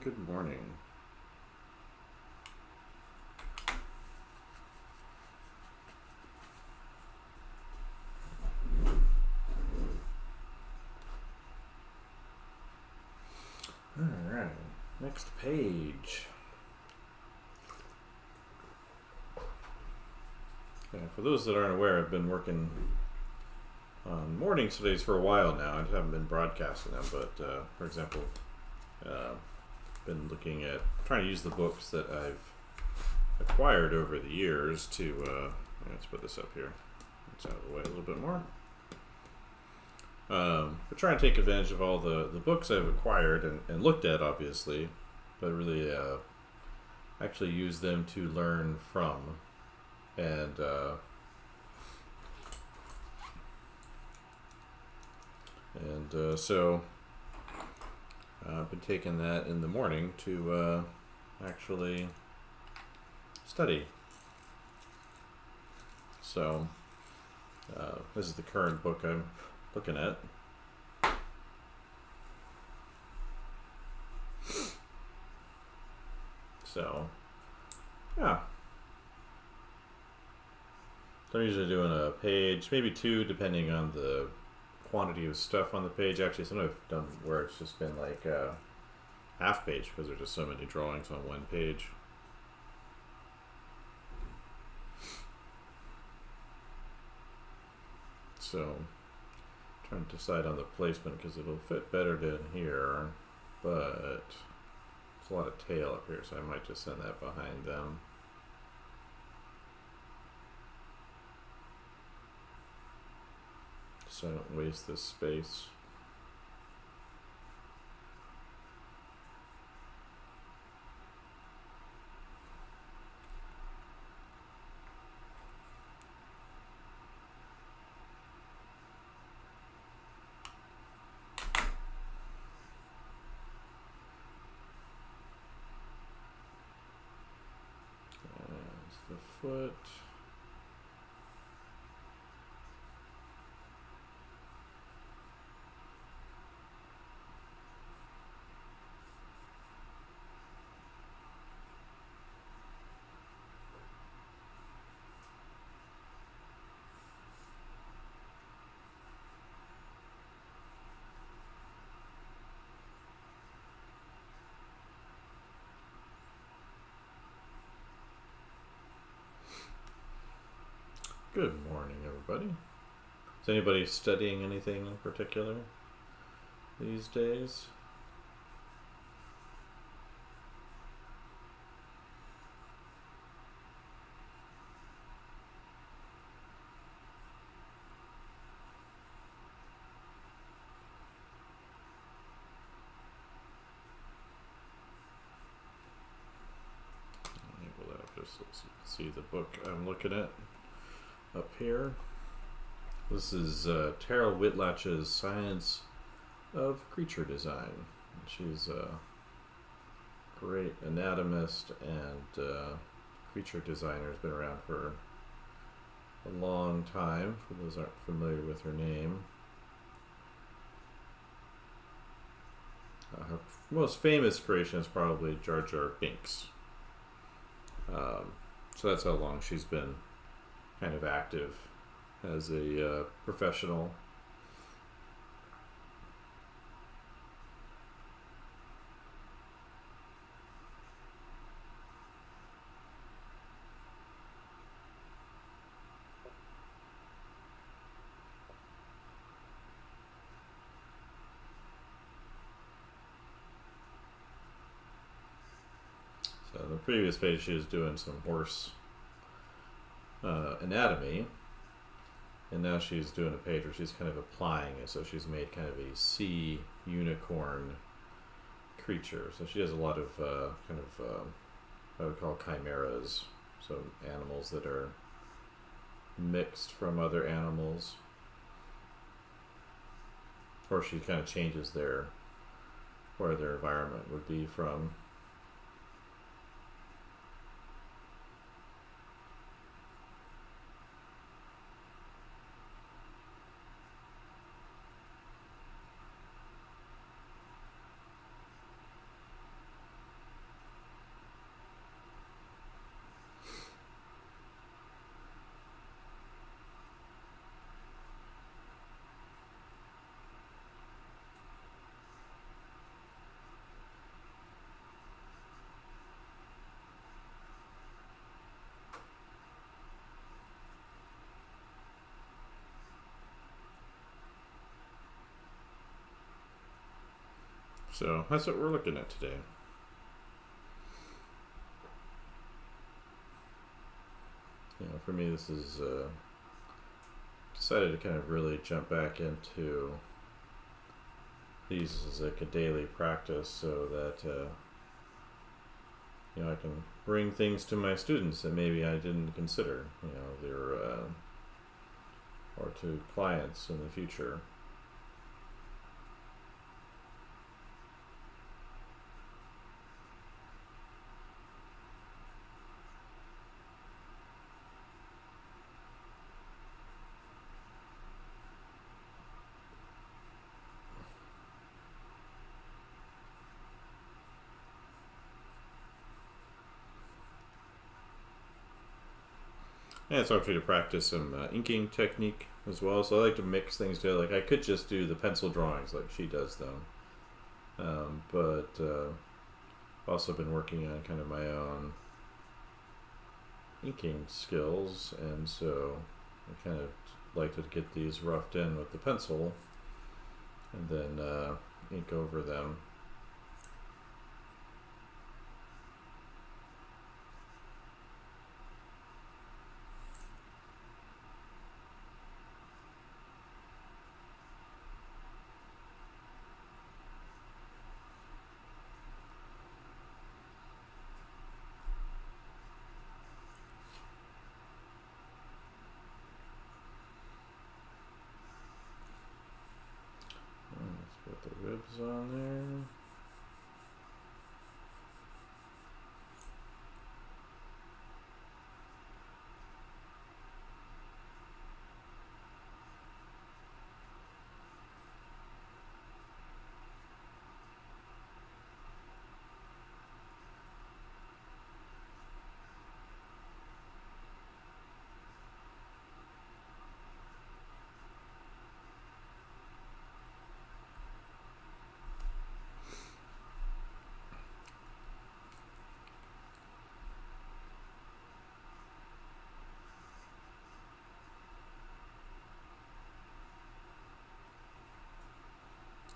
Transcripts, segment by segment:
Good morning. Alright, next page. Yeah, for those that aren't aware, I've been working on morning studies for a while now. I haven't been broadcasting them, but for example, been looking at trying to use the books that I've acquired over the years to let's put this up here. It's out of the way a little bit more. But trying to take advantage of all the books I've acquired and looked at, obviously, but really actually use them to learn from. And so I've been taking that in the morning to actually study. So this is the current book I'm looking at. So, yeah. So I'm usually doing a page, maybe two, depending on the quantity of stuff on the page. Actually, some I've done where it's just been like a half page because there's just so many drawings on one page. So, trying to decide on the placement because it'll fit better down here, but there's a lot of tail up here, so I might just send that behind them. So I don't waste this space. There's the foot. Good morning, everybody. Is anybody studying anything in particular these days? Enable that just so you can see the book I'm looking at up here. This is Terryl Whitlatch's Science of Creature Design. She's a great anatomist and creature designer. Has been around for a long time, for those who aren't familiar with her name. Her most famous creation is probably Jar Jar Binks. So that's how long she's been kind of active as a professional. So on the previous page she was doing some horse anatomy, and now she's doing a page where she's kind of applying it. So she's made kind of a sea unicorn creature. So she has a lot of I would call chimeras, so animals that are mixed from other animals, or she kind of changes where their environment would be from. So that's what we're looking at today. For me, this is decided to kind of really jump back into these as like a daily practice, so that I can bring things to my students that maybe I didn't consider, or to clients in the future. And it's opportunity to practice some inking technique as well. So I like to mix things together. Like I could just do the pencil drawings like she does them, but I've also been working on kind of my own inking skills, and so I kind of like to get these roughed in with the pencil and then ink over them. Let's put the ribs on there.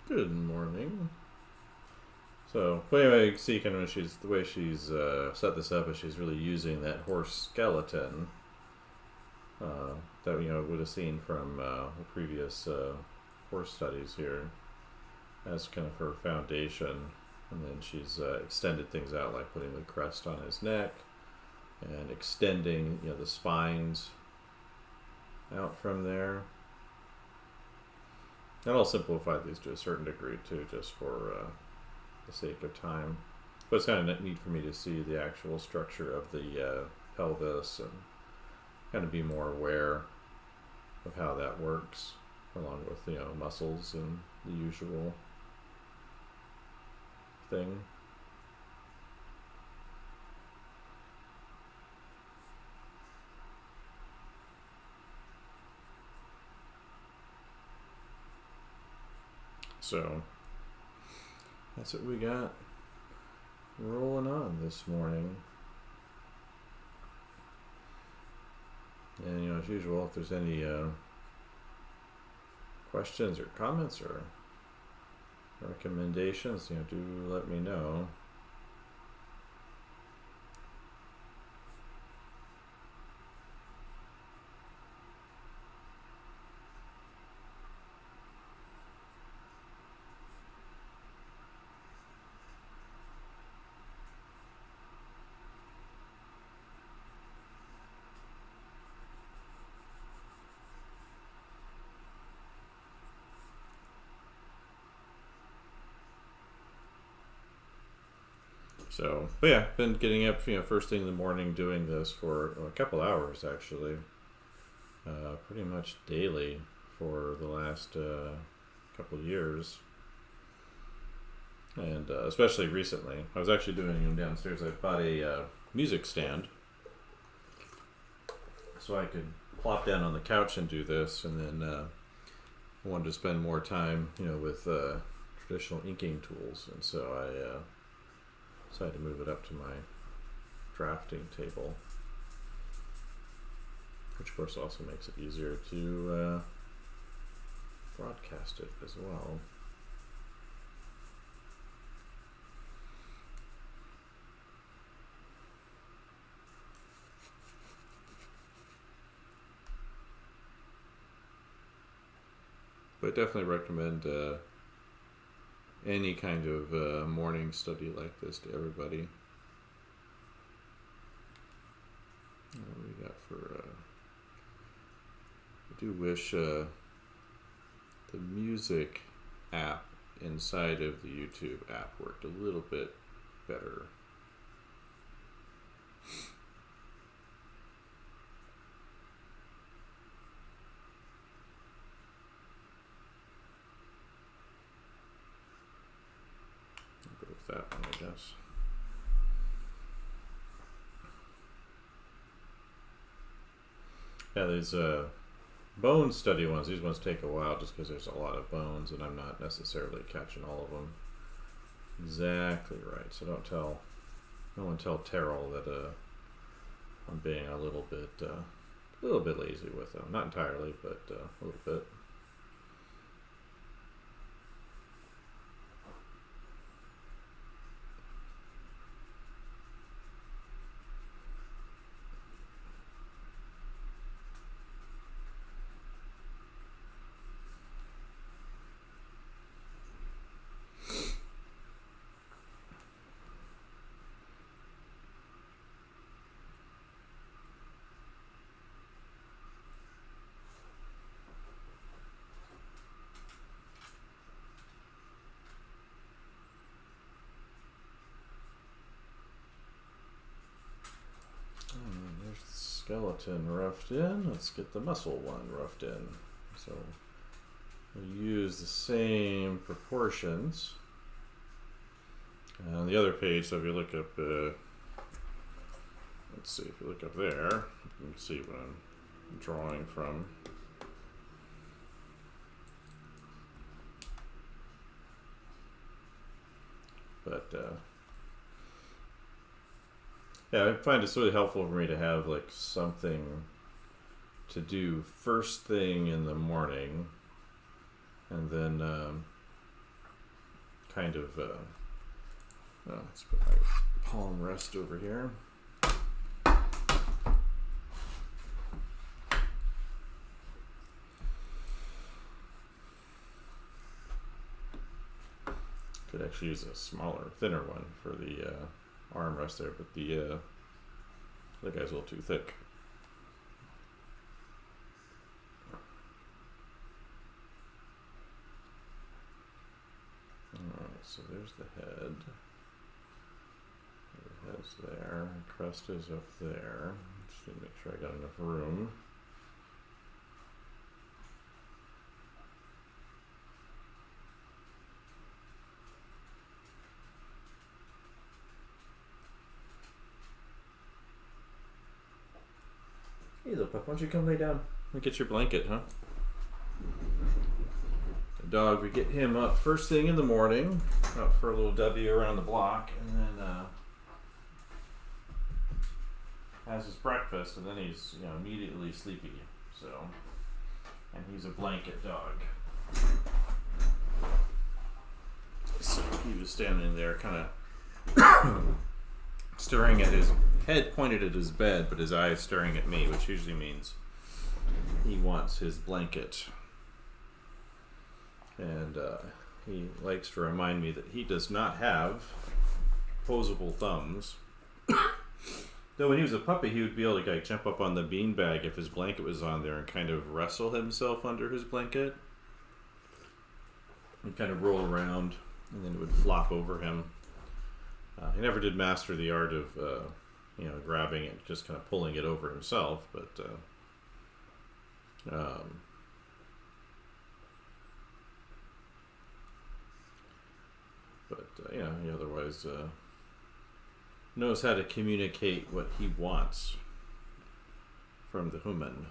Good morning. So, well, anyway, you can see kind of the way she's set this up is she's really using that horse skeleton that would have seen from the previous horse studies here as kind of her foundation, and then she's extended things out, like putting the crest on his neck and extending the spines out from there. And I'll simplify these to a certain degree too, just for the sake of time. But it's kind of neat for me to see the actual structure of the pelvis and kind of be more aware of how that works, along with muscles and the usual thing. So that's what we got rolling on this morning. And as usual, if there's any questions or comments or recommendations, do let me know. So, but yeah, been getting up, first thing in the morning, doing this for a couple hours actually, pretty much daily for the last couple of years, and especially recently. I was actually doing them downstairs. I bought a music stand, so I could plop down on the couch and do this, and then I wanted to spend more time, with traditional inking tools, and so I decided to move it up to my drafting table, which of course also makes it easier to broadcast it as well. But definitely recommend any kind of morning study like this to everybody. What do we got for? I do wish the music app inside of the YouTube app worked a little bit better. I'll go with that one, I guess. Yeah, these bone study ones, these ones take a while just because there's a lot of bones and I'm not necessarily catching all of them exactly right. So no one tell Terryl that I'm being a little bit lazy with them. Not entirely, but a little bit. There's the skeleton roughed in. Let's get the muscle one roughed in. So we'll use the same proportions. On the other page, so if you look up, let's see, if you look up there, you can see what I'm drawing from. But yeah, I find it's really helpful for me to have like something to do first thing in the morning, and then kind of let's put my palm rest over here. Could actually use a smaller, thinner one for the arm rest there, but the guy's a little too thick. Alright, so there's the head. The head's there, the crest is up there. Just need to make sure I got enough room. Hey little pup, why don't you come lay down and get your blanket, huh? The dog, we get him up first thing in the morning, out for a little W around the block, and then has his breakfast, and then he's immediately sleepy. So, and he's a blanket dog. So he was standing there, kind of staring at his head pointed at his bed, but his eyes staring at me, which usually means he wants his blanket. And he likes to remind me that he does not have opposable thumbs. Though when he was a puppy, he would be able to like jump up on the beanbag if his blanket was on there and kind of wrestle himself under his blanket. He'd kind of roll around, and then it would flop over him. He never did master the art of, grabbing it, just kind of pulling it over himself. But he otherwise knows how to communicate what he wants from the human.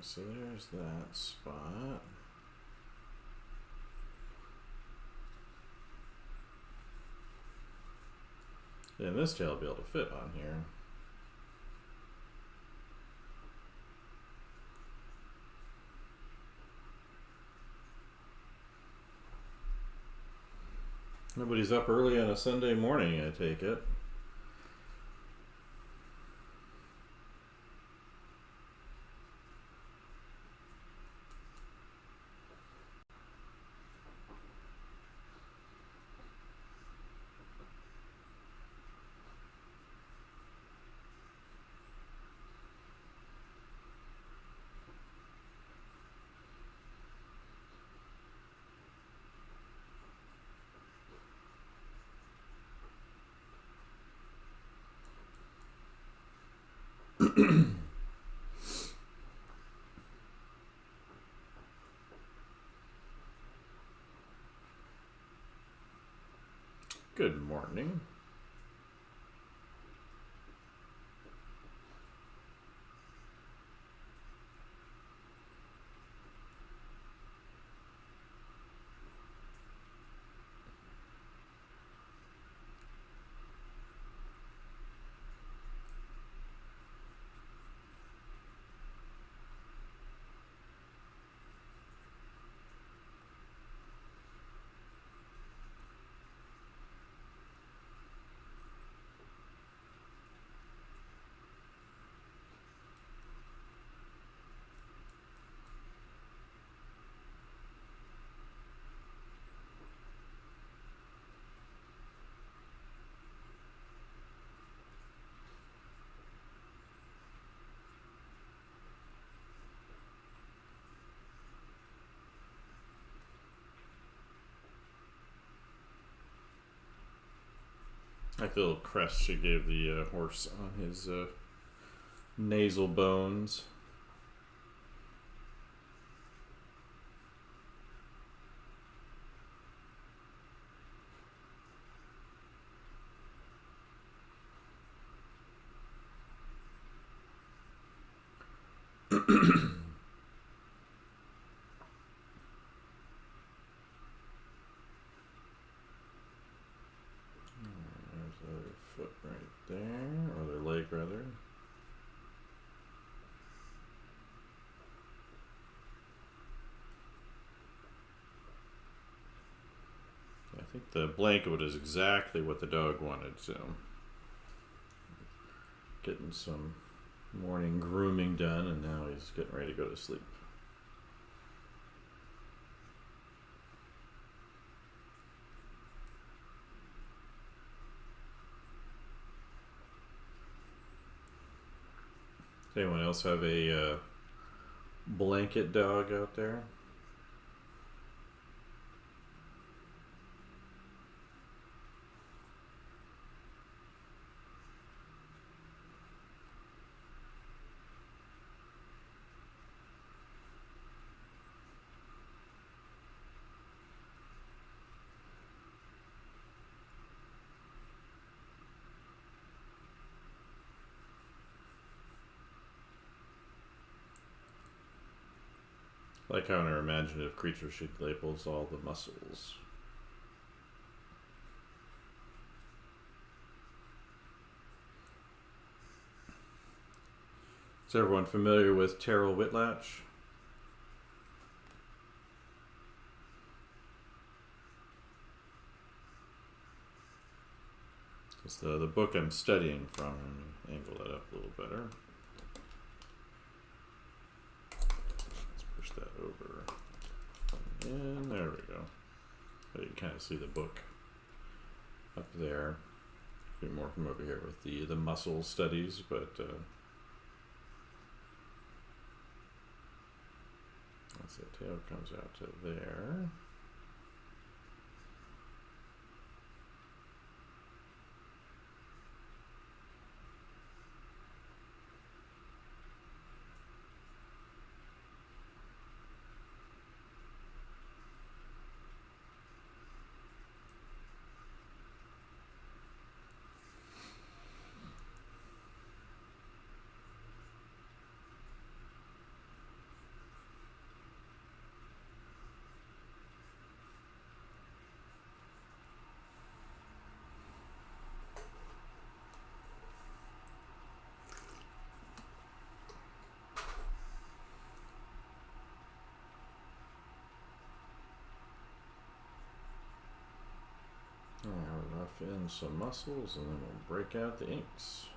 So there's that spot. And this tail will be able to fit on here. Nobody's up early on a Sunday morning, I take it. Good morning. Like the little crest she gave the horse on his nasal bones. Foot right there, or their leg rather. I think the blanket is exactly what the dog wanted, so getting some morning grooming done, and now he's getting ready to go to sleep. Does anyone else have a blanket dog out there? Like how in our imaginative creature she labels all the muscles. Is everyone familiar with Terryl Whitlatch? It's the book I'm studying from. Let me angle that up a little better. That over and there we go. So you can kind of see the book up there. A bit more from over here with the muscle studies, but once the tail comes out to there. in some muscles, and then we'll break out the inks.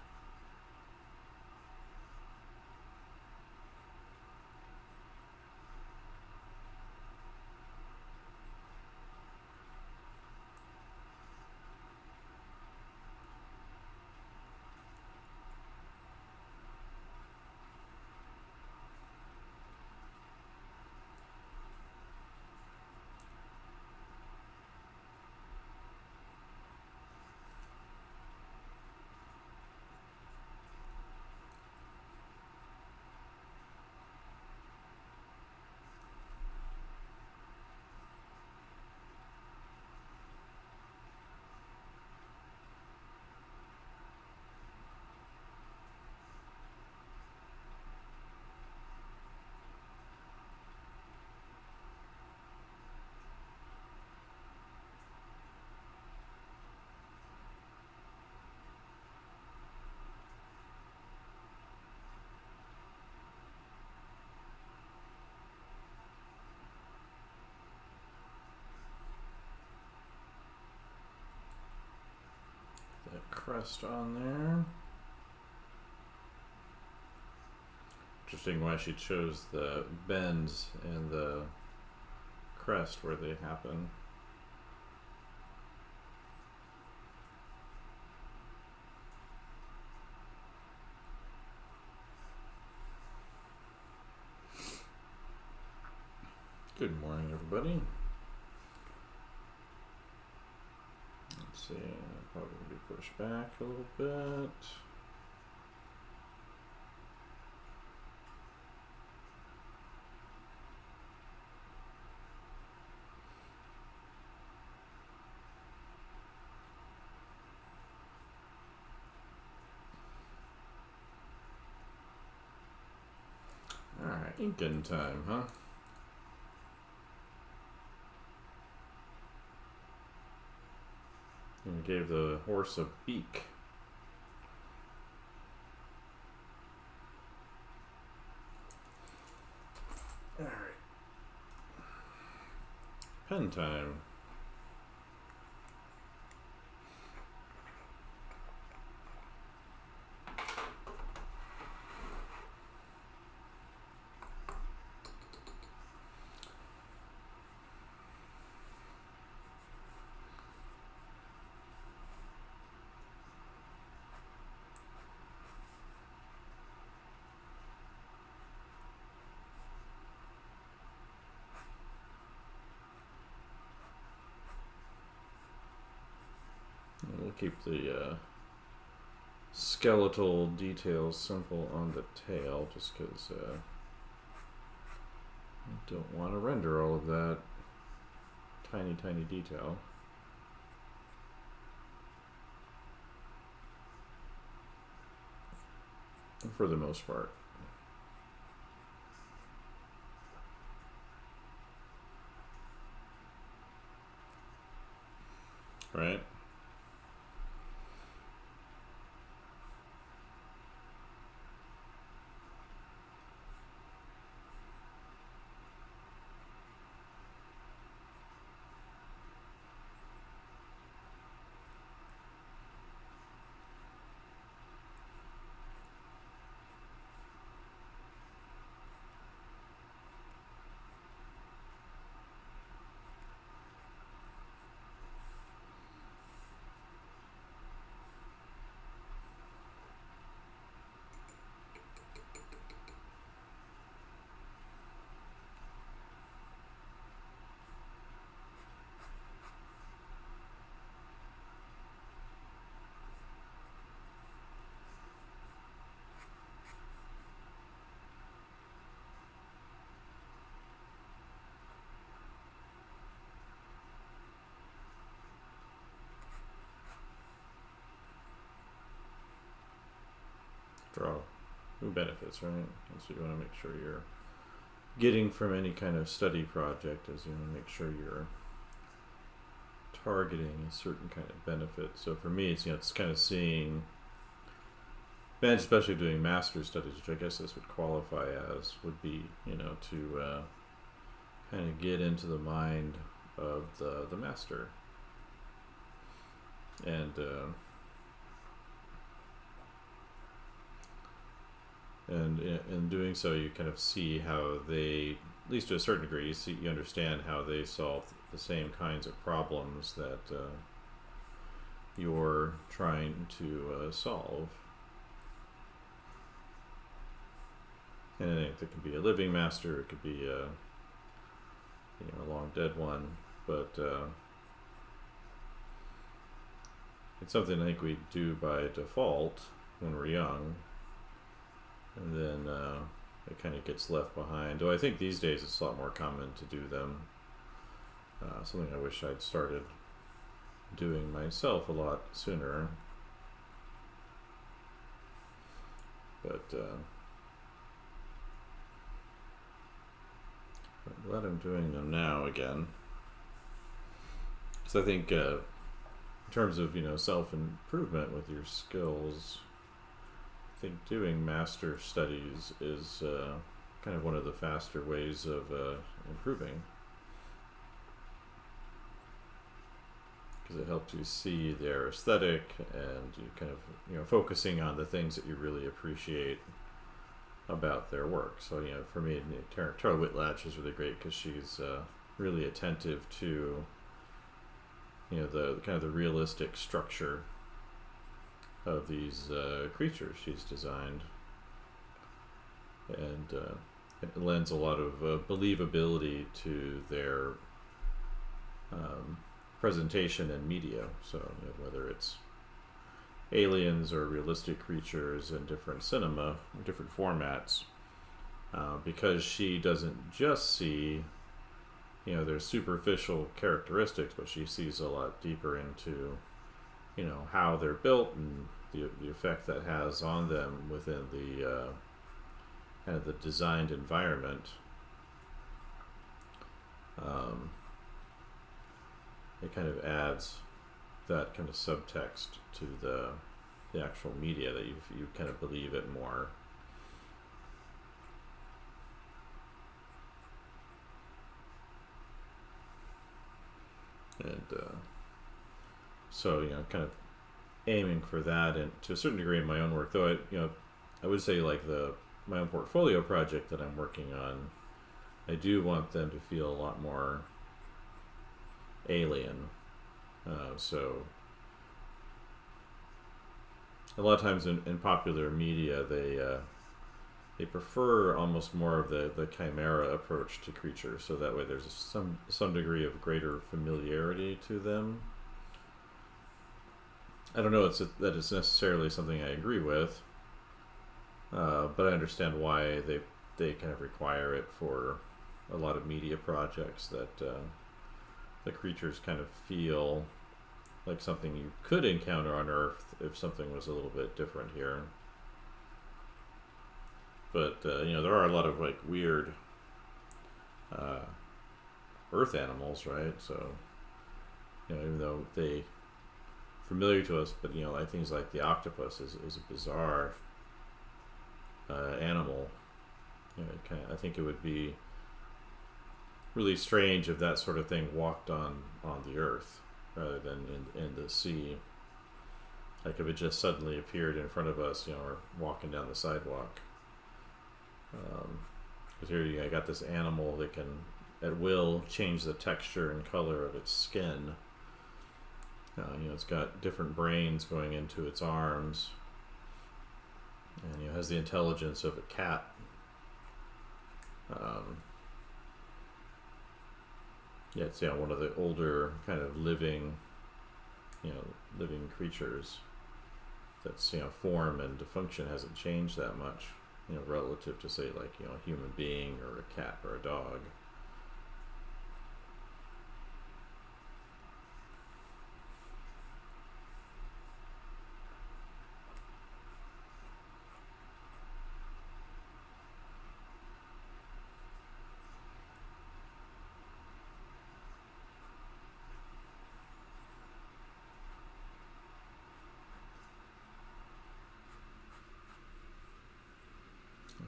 That crest on there. Interesting why she chose the bends and the crest where they happen. Good morning, everybody. Let's see, probably gonna be pushed back a little bit. Alright, inking time, huh? And gave the horse a beak. Alright. Pen time. We'll keep the skeletal details simple on the tail, just because I don't want to render all of that tiny detail. For the most part. Right? Draw. Who benefits, right? So you want to make sure you're getting from any kind of study project is you want to make sure you're targeting a certain kind of benefit. So for me, it's it's kind of seeing, and especially doing master's studies, which I guess this would qualify as, would be to kind of get into the mind of the master. and in doing so, you kind of see how they, at least to a certain degree, you understand how they solve the same kinds of problems that you're trying to solve. And it could be a living master, it could be a long dead one, but it's something I think we do by default when we're young, and then it kind of gets left behind. Though I think these days it's a lot more common to do them. Something I wish I'd started doing myself a lot sooner. But I'm glad I'm doing them now again. So I think in terms of self-improvement with your skills, I think doing master studies is kind of one of the faster ways of improving, because it helps you see their aesthetic, and you kind of focusing on the things that you really appreciate about their work. So for me, Terryl Whitlatch is really great because she's really attentive to the kind of the realistic structure of these creatures she's designed, and it lends a lot of believability to their presentation in media. So whether it's aliens or realistic creatures in different cinema, different formats, because she doesn't just see their superficial characteristics, but she sees a lot deeper into how they're built and the effect that has on them within the kind of the designed environment. It kind of adds that kind of subtext to the actual media, that you kind of believe it more. And so kind of aiming for that, and to a certain degree in my own work, though I would say like my own portfolio project that I'm working on, I do want them to feel a lot more alien. So a lot of times in popular media, they prefer almost more of the chimera approach to creatures, so that way there's some degree of greater familiarity to them. I don't know that it's necessarily something I agree with, but I understand why they kind of require it for a lot of media projects, that the creatures kind of feel like something you could encounter on Earth if something was a little bit different here. But there are a lot of like weird Earth animals, right? So even though they familiar to us, but like things like the octopus is a bizarre animal. I think it would be really strange if that sort of thing walked on the Earth rather than in the sea. Like if it just suddenly appeared in front of us, or walking down the sidewalk. Because here you got this animal that can at will change the texture and color of its skin. It's got different brains going into its arms, and has the intelligence of a cat. It's one of the older kind of living creatures that's form and function hasn't changed that much, relative to say like a human being or a cat or a dog.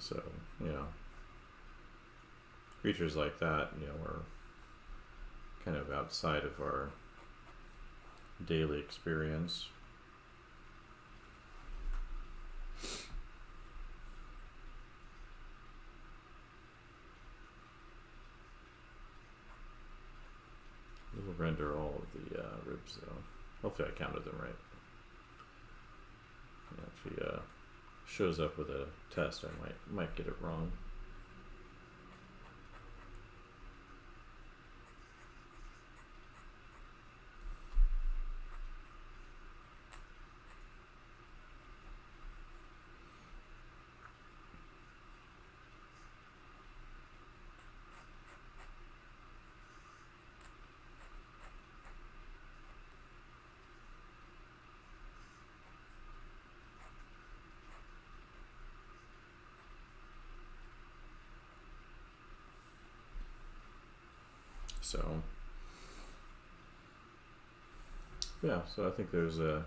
So, creatures like that, are kind of outside of our daily experience. We'll render all of the ribs though. Hopefully I counted them right. Yeah, if she shows up with a test, I might get it wrong. So yeah, so I think there's a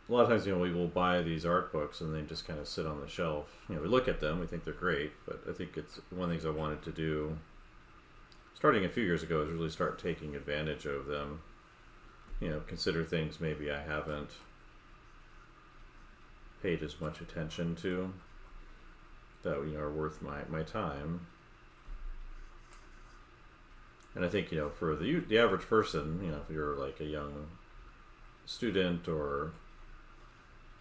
lot of times we will buy these art books and they just kind of sit on the shelf. We look at them, we think they're great, but I think it's one of the things I wanted to do starting a few years ago is really start taking advantage of them. Consider things maybe I haven't paid as much attention to that are worth my time. And I think for the average person, if you're like a young student or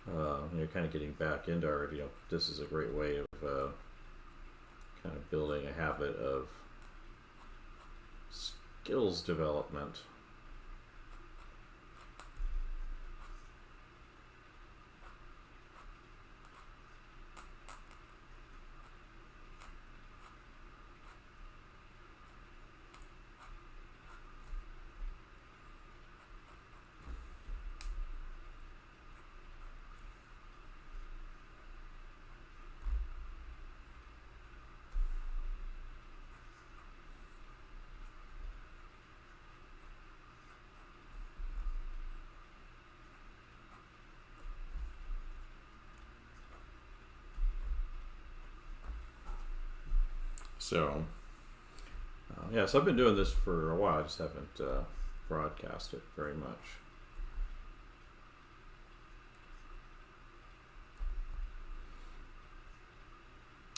you're kind of getting back into art, this is a great way of kind of building a habit of skills development. So, so I've been doing this for a while. I just haven't broadcast it very much.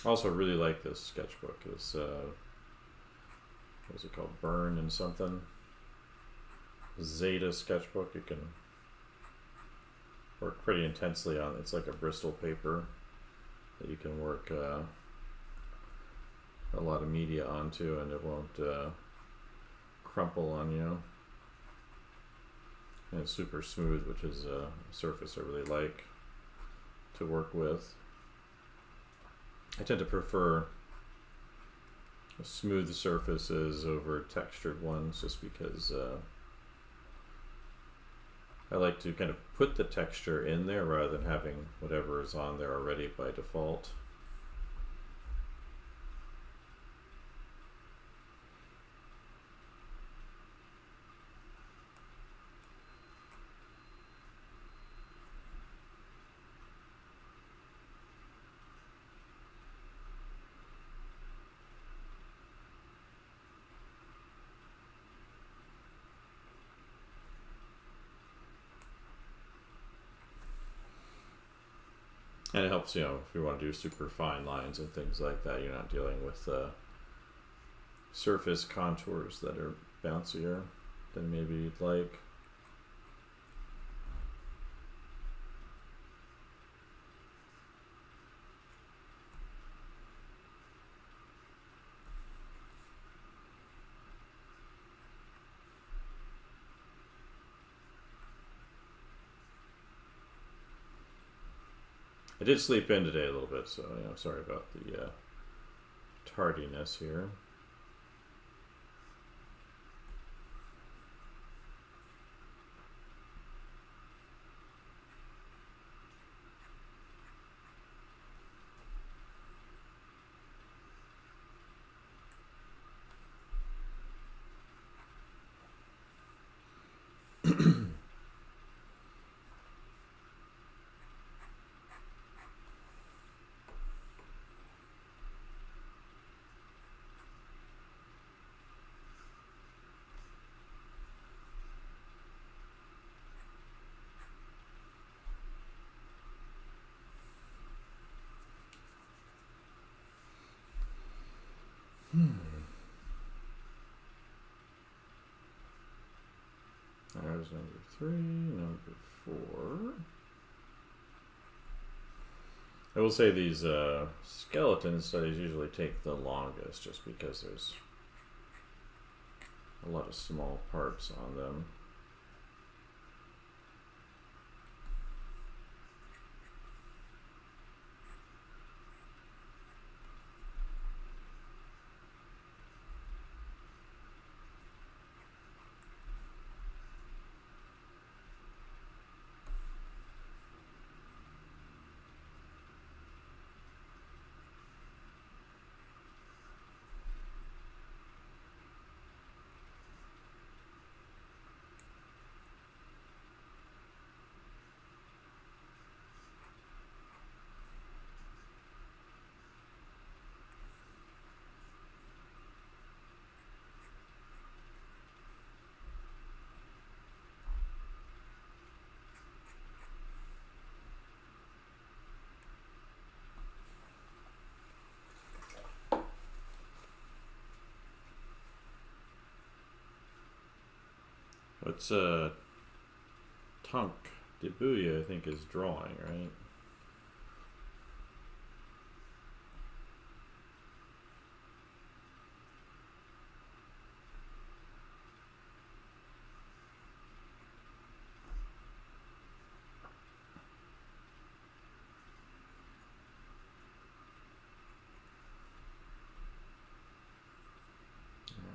I also really like this sketchbook. This what's it called? Burn and something. Zeta sketchbook. You can work pretty intensely on. It's like a Bristol paper that you can work a lot of media onto, and it won't crumple on you. And it's super smooth, which is a surface I really like to work with. I tend to prefer smooth surfaces over textured ones just because I like to kind of put the texture in there rather than having whatever is on there already by default. And it helps, if you want to do super fine lines and things like that, you're not dealing with surface contours that are bouncier than maybe you'd like. I did sleep in today a little bit, so sorry about the tardiness here. There's number 3, number 4. I will say these skeleton studies usually take the longest just because there's a lot of small parts on them. What's Tonk Dibuya, I think, is drawing, right?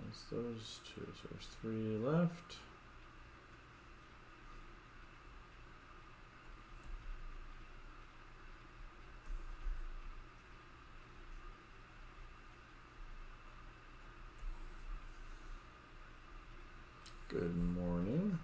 There's those two, so there's 3 left. Good morning.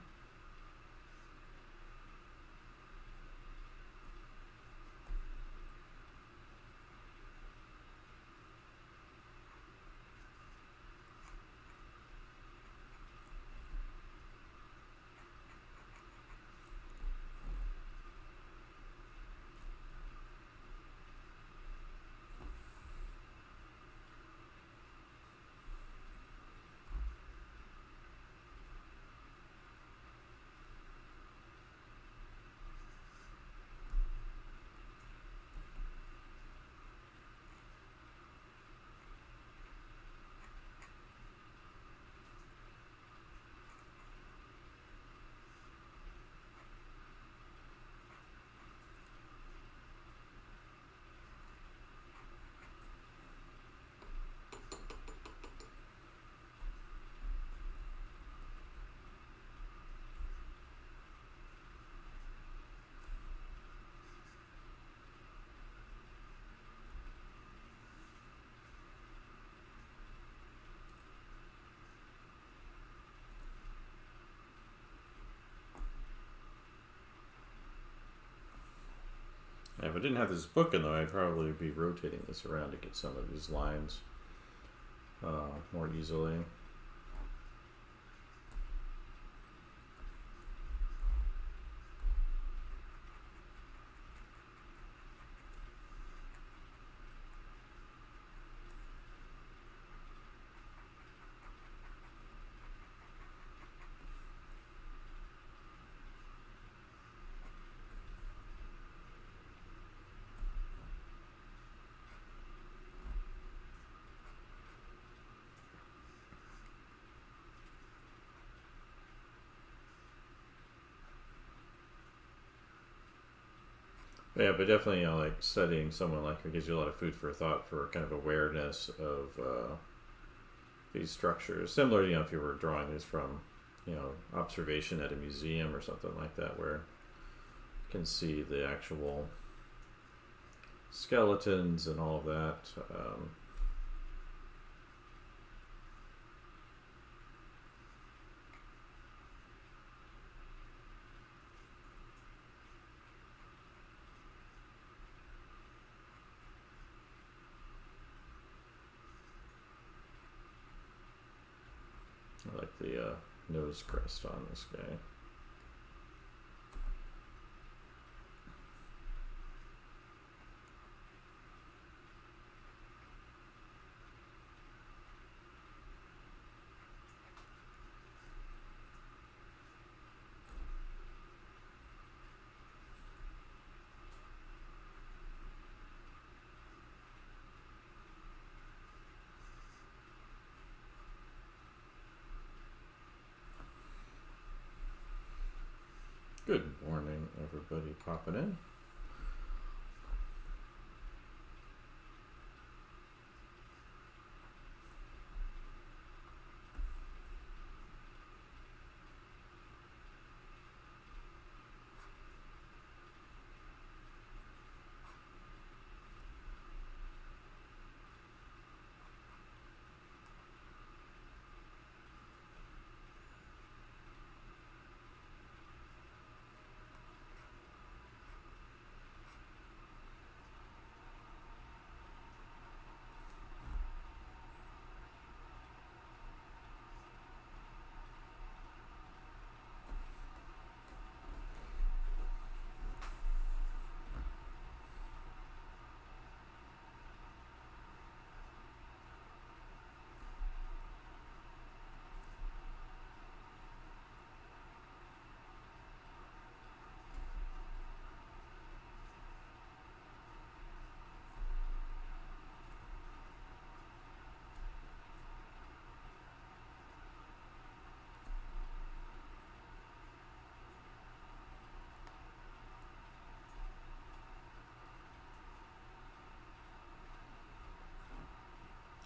If I didn't have this book in though, I'd probably be rotating this around to get some of these lines more easily. Yeah, but definitely, like studying someone like her gives you a lot of food for thought for kind of awareness of these structures. Similar, if you were drawing these from, observation at a museum or something like that, where you can see the actual skeletons and all of that. I like the nose crest on this guy. Good morning, everybody popping in.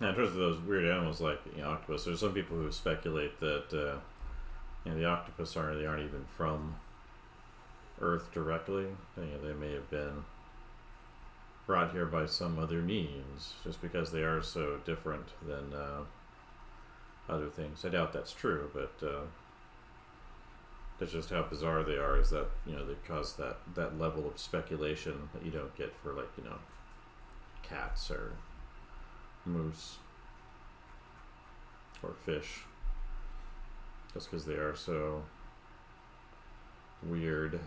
Now, in terms of those weird animals like octopus, there's some people who speculate that the octopus aren't even from Earth directly. They may have been brought here by some other means, just because they are so different than other things. I doubt that's true, but that's just how bizarre they are. Is that they cause that level of speculation that you don't get for cats or moose or fish, just because they are so weird.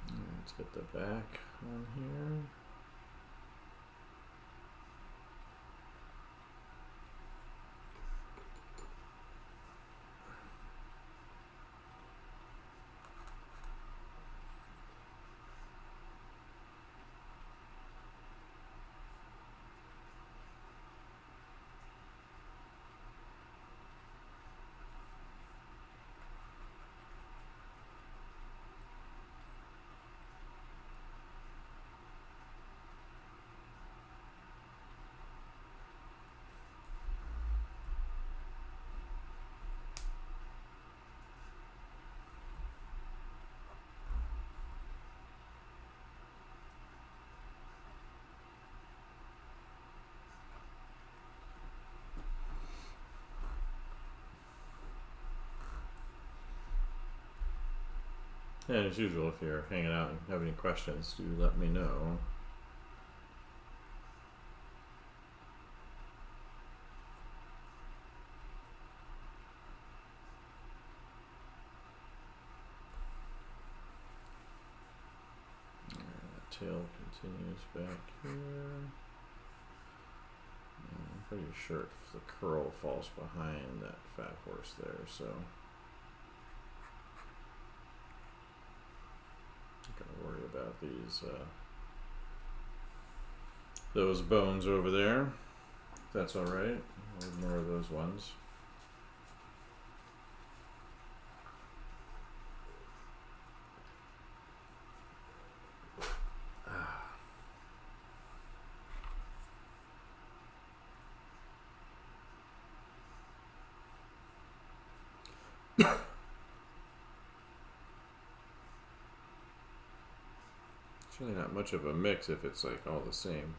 Let's get the back on here. And as usual, if you're hanging out and have any questions, do let me know. Tail continues back here. I'm pretty sure if the curl falls behind that fat horse there, so I'm gonna worry about these those bones over there. If that's all right. I'll ignore those ones. It's really not much of a mix if it's like all the same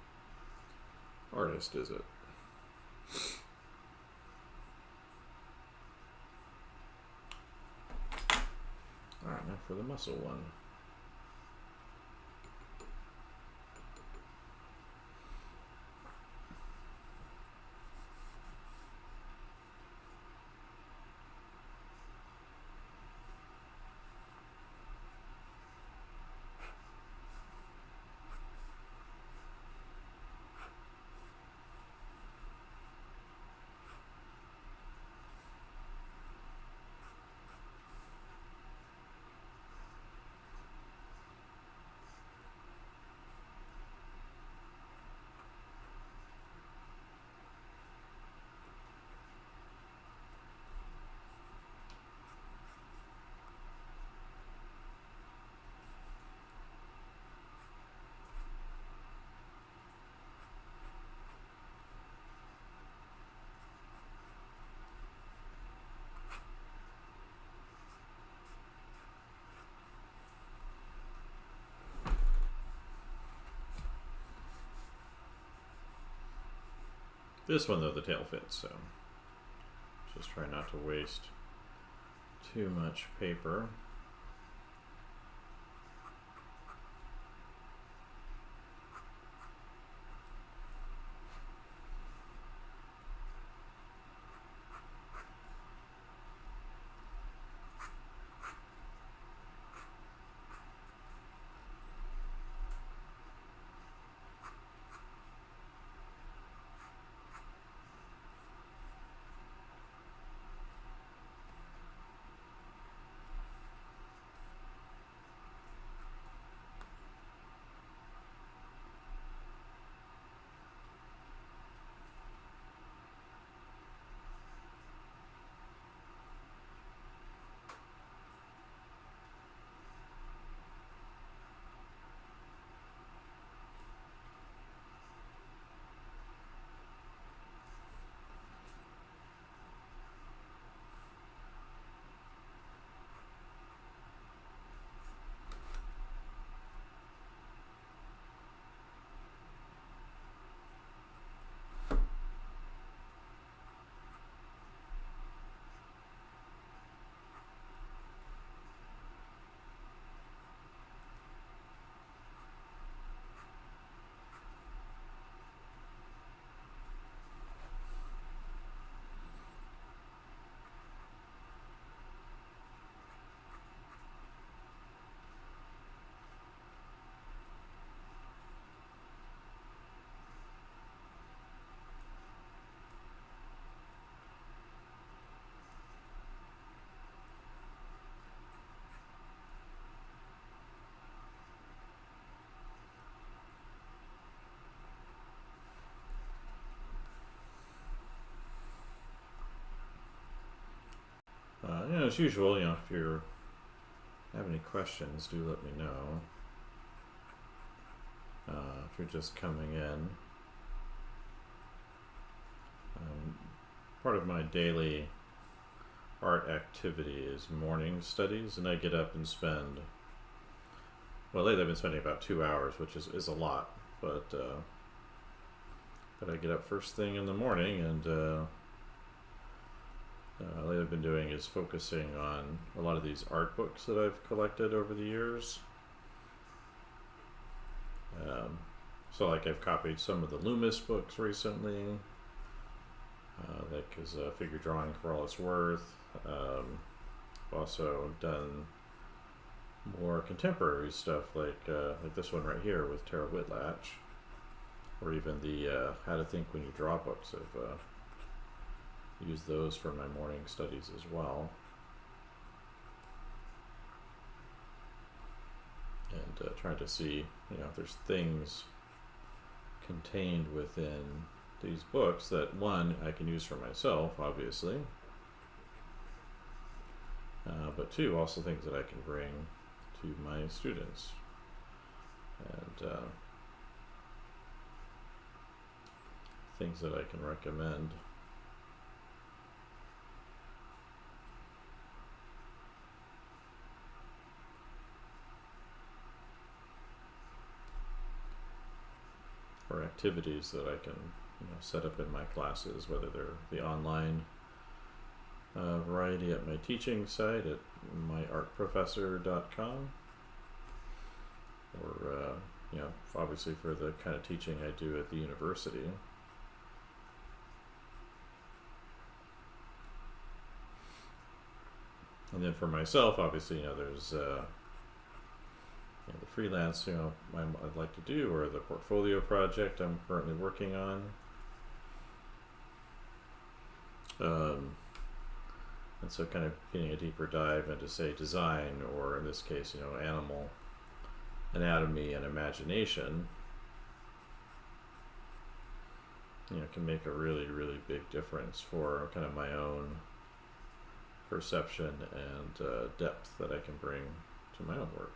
artist, is it? Alright, now for the muscle one. This one, though, the tail fits, so just try not to waste too much paper. As usual, if you have any questions, do let me know. If you're just coming in, part of my daily art activity is morning studies, and I get up and spend. Well, lately I've been spending about 2 hours, which is a lot, but I get up first thing in the morning, and lately I've been doing is focusing on a lot of these art books that I've collected over the years. So like I've copied some of the Loomis books recently, like is Figure Drawing for All It's Worth. Also done more contemporary stuff like this one right here with Terryl Whitlatch, or even the How to Think When You Draw books. I've used those for my morning studies as well. And trying to see, if there's things contained within these books that, one, I can use for myself, obviously, but two, also things that I can bring to my students, and things that I can recommend. Or activities that I can set up in my classes, whether they're the online variety at my teaching site at myartprofessor.com, or obviously for the kind of teaching I do at the university. And then for myself, obviously, there's the freelance, I'd like to do, or the portfolio project I'm currently working on. And so kind of getting a deeper dive into, say, design, or in this case, animal anatomy and imagination, can make a really, really big difference for kind of my own perception and depth that I can bring to my own work.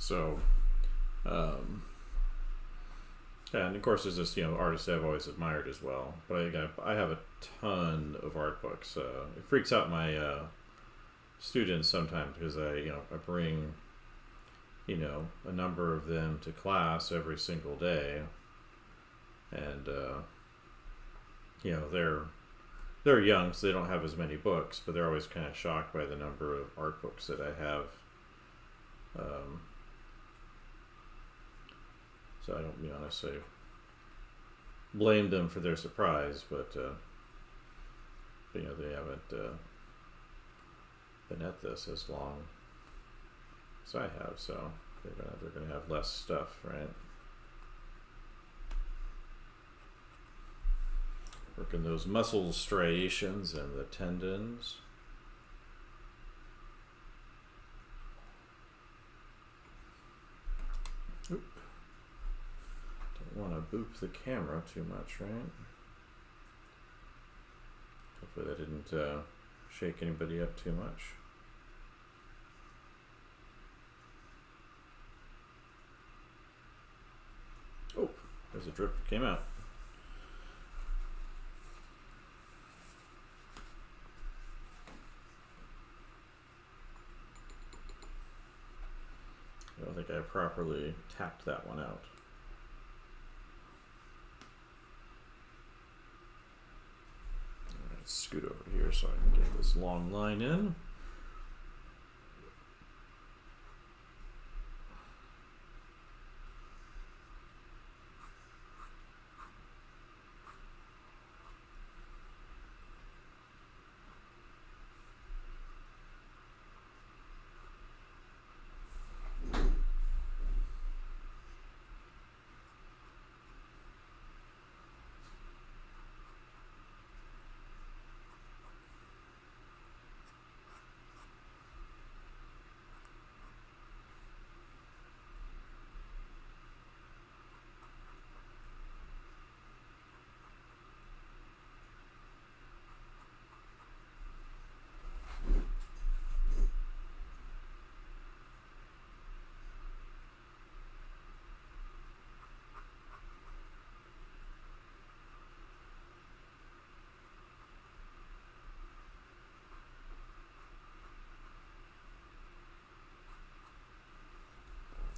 So, um, and of course, there's this artist I've always admired as well. But I have a ton of art books. It freaks out my students sometimes because I bring a number of them to class every single day, and they're young, so they don't have as many books, but they're always kind of shocked by the number of art books that I have. So I don't necessarily blame them for their surprise, but they haven't been at this as long as I have, so they're gonna have less stuff, right? Working those muscle striations and the tendons. Oop. Don't want to boop the camera too much, right? Hopefully that didn't shake anybody up too much. Oh, there's a drip came out. I don't think I properly tapped that one out. Let's scoot over here so I can get this long line in.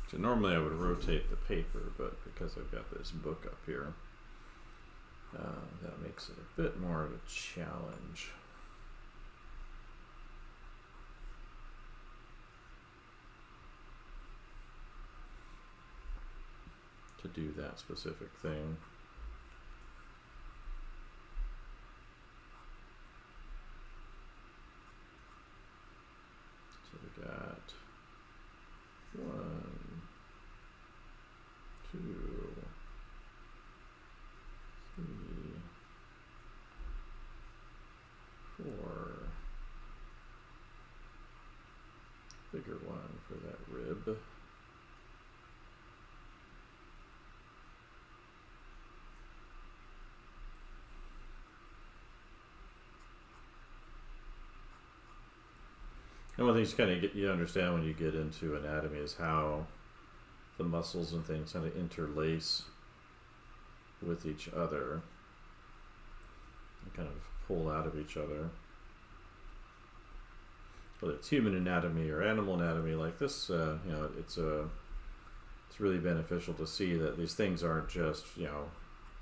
So normally I would rotate the paper, but because I've got this book up here, that makes it a bit more of a challenge. To do that specific thing. So we got 1, 2, 3, 4. Bigger one for that rib. And one of the things you understand when you get into anatomy is how the muscles and things kind of interlace with each other and kind of pull out of each other. Whether it's human anatomy or animal anatomy, like this, it's really beneficial to see that these things aren't just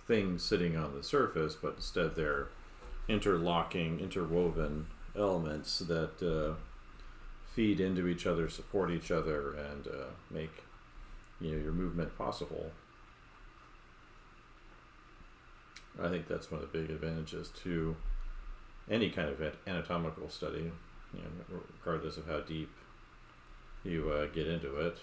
things sitting on the surface, but instead they're interlocking, interwoven elements that feed into each other, support each other, and make your movement possible. I think that's one of the big advantages to any kind of anatomical study, regardless of how deep you get into it.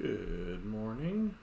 Good morning.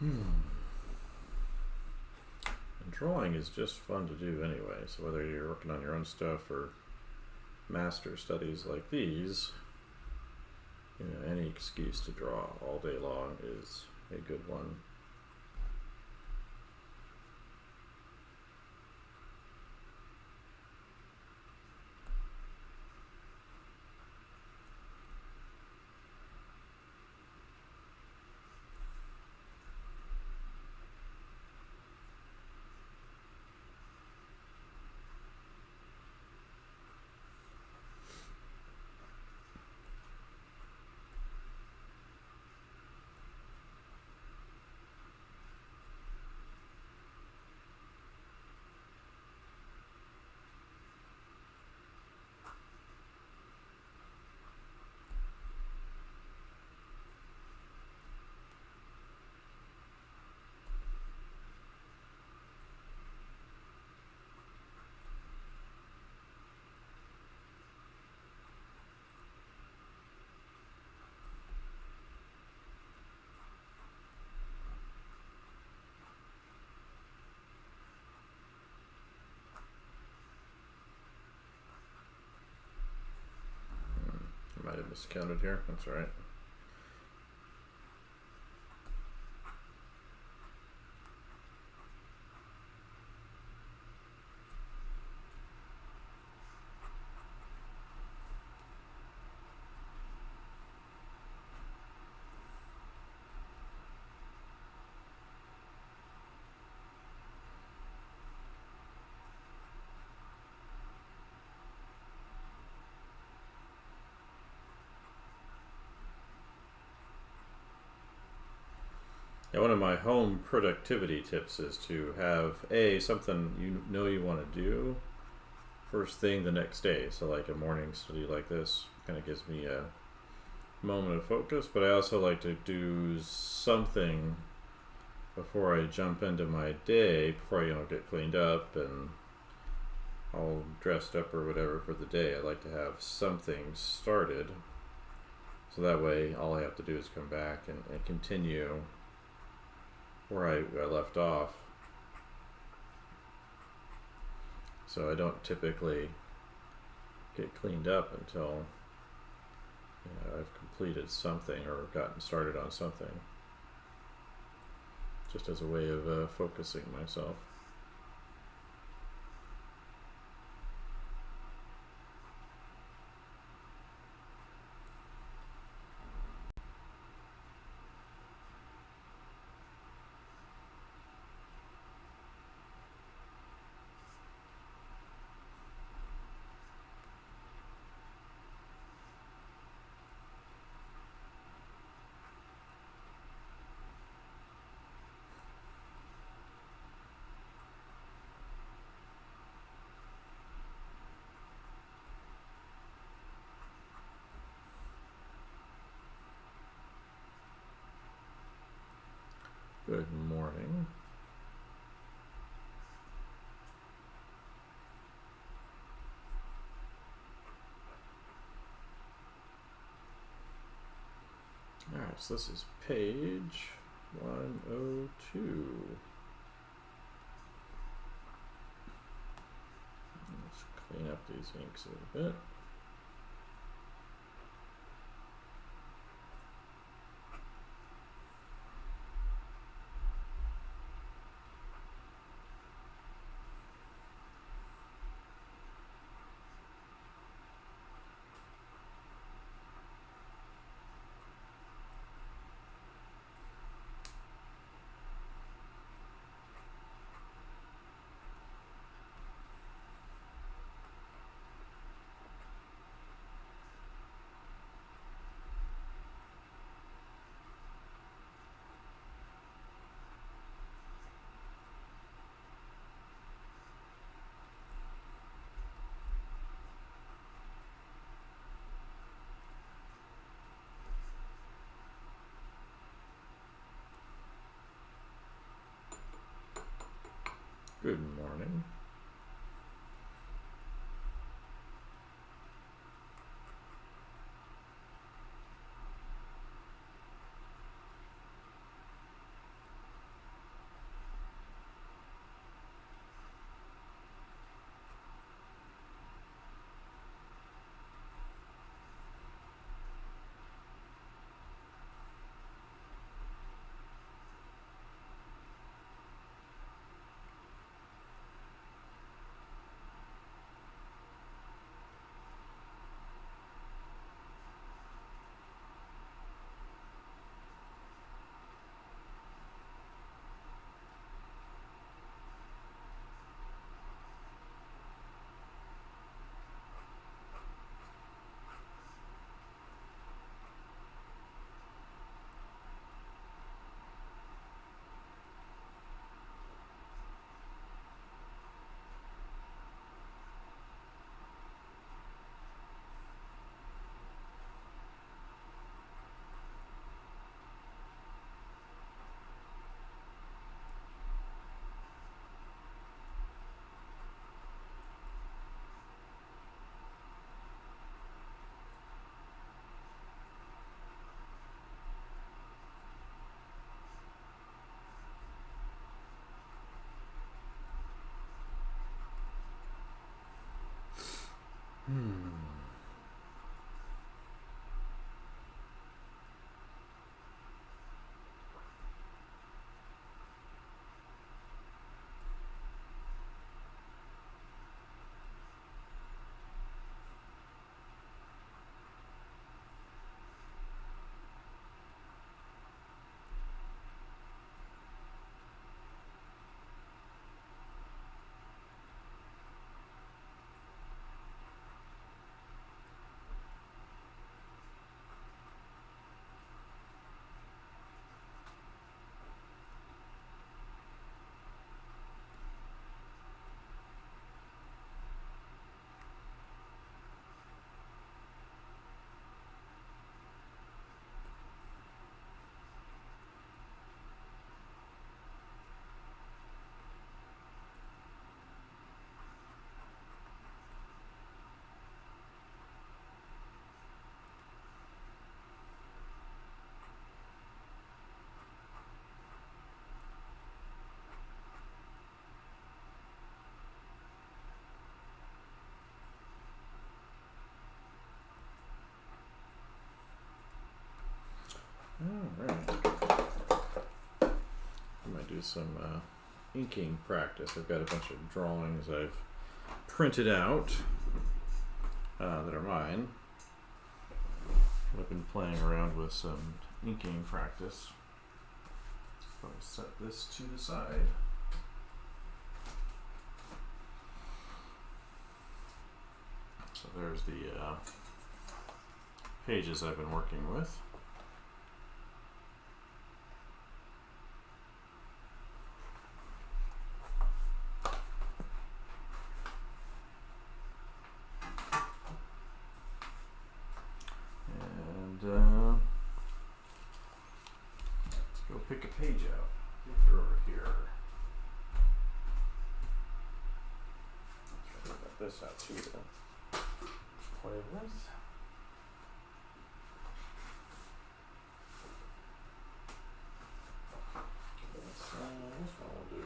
And drawing is just fun to do anyway, so whether you're working on your own stuff or master studies like these, you know, any excuse to draw all day long is a good one. I might have miscounted here, that's alright. Yeah, one of my home productivity tips is to have something you know you want to do first thing the next day. So like a morning study like this kind of gives me a moment of focus, but I also like to do something before I jump into my day, before I get cleaned up and all dressed up or whatever for the day. I like to have something started, so that way all I have to do is come back and continue where I left off. So I don't typically get cleaned up until I've completed something or gotten started on something, just as a way of focusing myself. Good morning. Alright, so this is page 102. Let's clean up these inks a little bit. Good morning. Alright. I might do some inking practice. I've got a bunch of drawings I've printed out that are mine. I've been playing around with some inking practice. So I'll set this to the side. So there's the pages I've been working with. And let's go pick a page out. They're over here. Let's try to get this out too then. Play with. This one will do.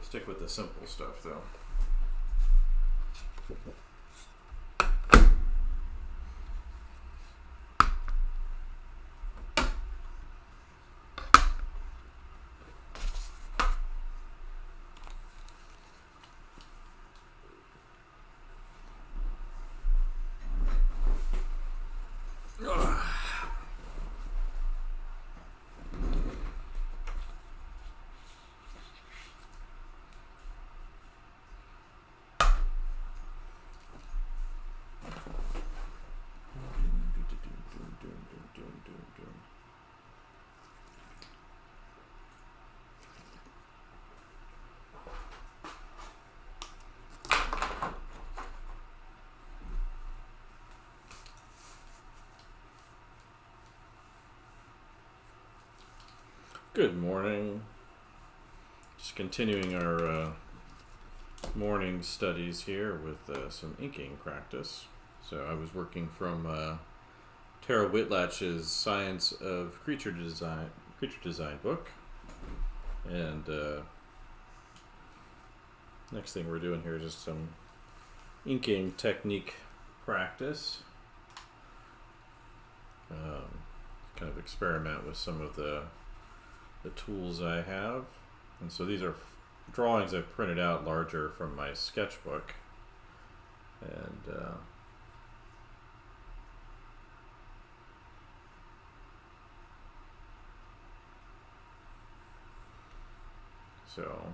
Stick with the simple stuff though. Good morning. Just continuing our morning studies here with some inking practice. So I was working from Terryl Whitlatch's Science of Creature Design book, and next thing we're doing here is just some inking technique practice. Kind of experiment with some of the tools I have, and so these are drawings I've printed out larger from my sketchbook, and so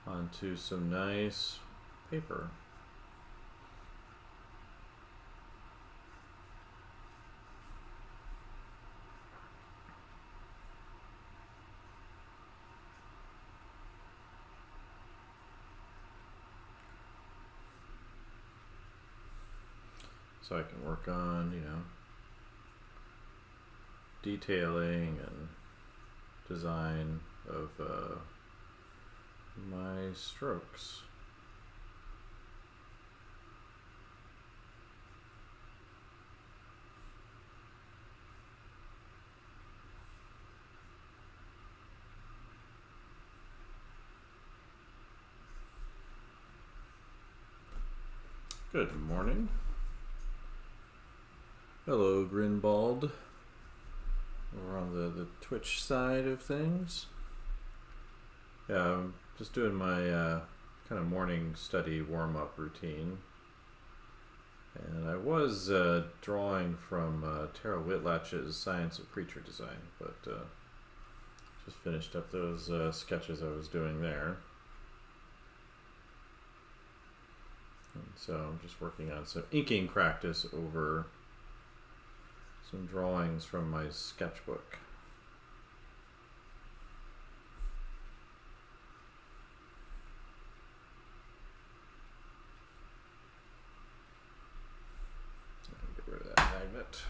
onto some nice paper. So I can work on, detailing and design of my strokes. Good morning. Hello, Grinbald. We're on the Twitch side of things. Yeah, I'm just doing my kind of morning study warm-up routine. And I was drawing from Terryl Whitlatch's Science of Creature Design, but just finished up those sketches I was doing there. And so I'm just working on some inking practice over some drawings from my sketchbook. Get rid of that magnet.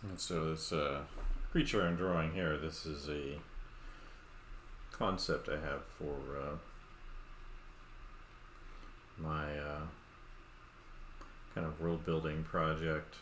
And so this creature I'm drawing here, this is a concept I have for my kind of world building project.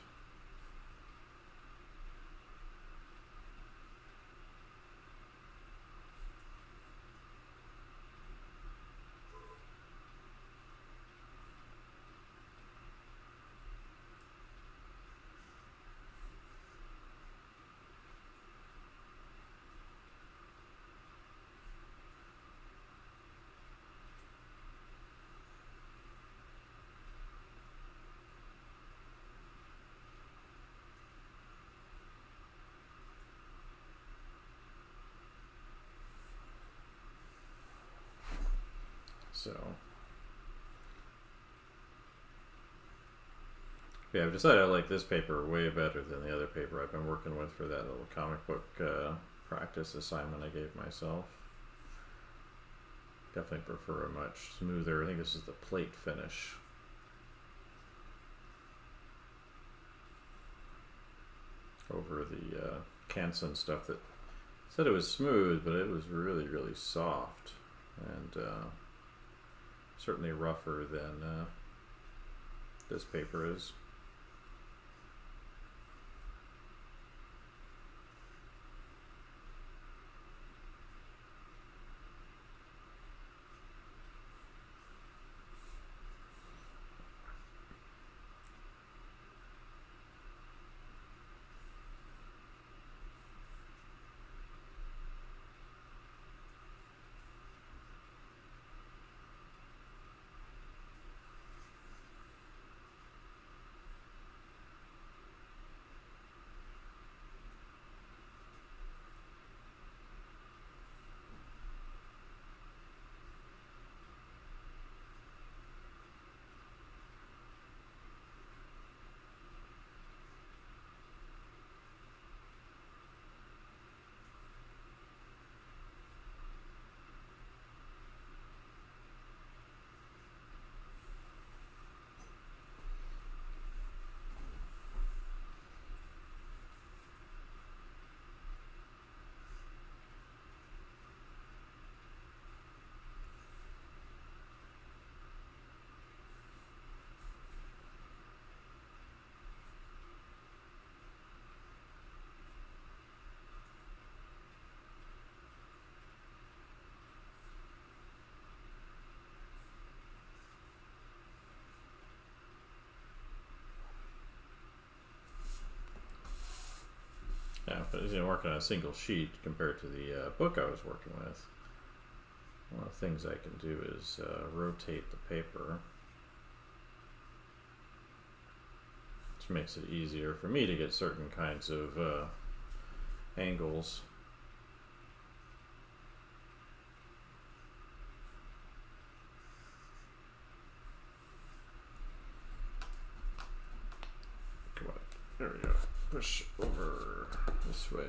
So, yeah, I've decided I like this paper way better than the other paper I've been working with for that little comic book practice assignment I gave myself. Definitely prefer a much smoother, I think this is the plate finish. Over the Canson stuff that said it was smooth, but it was really, really soft. And certainly rougher than this paper is. Yeah, but working on a single sheet compared to the book I was working with. One of the things I can do is rotate the paper, which makes it easier for me to get certain kinds of angles. Come on, there we go. Push over this way.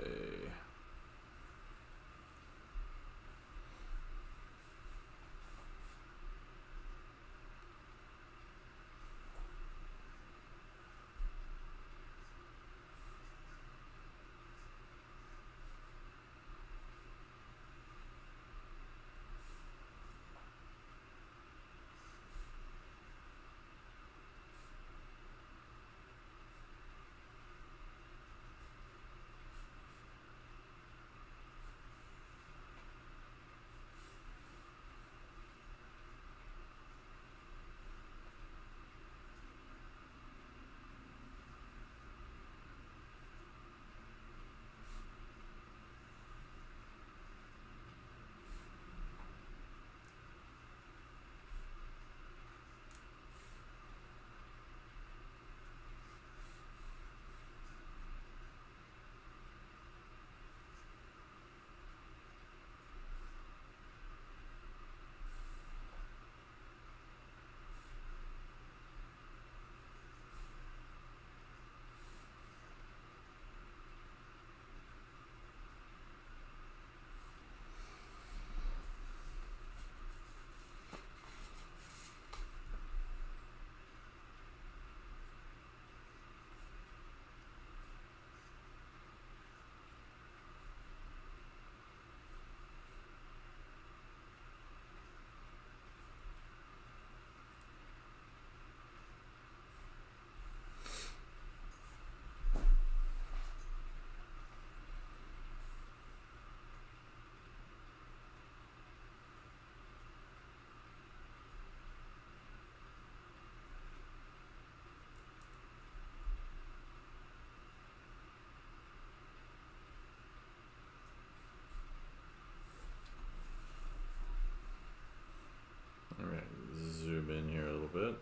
zoom in here a little bit.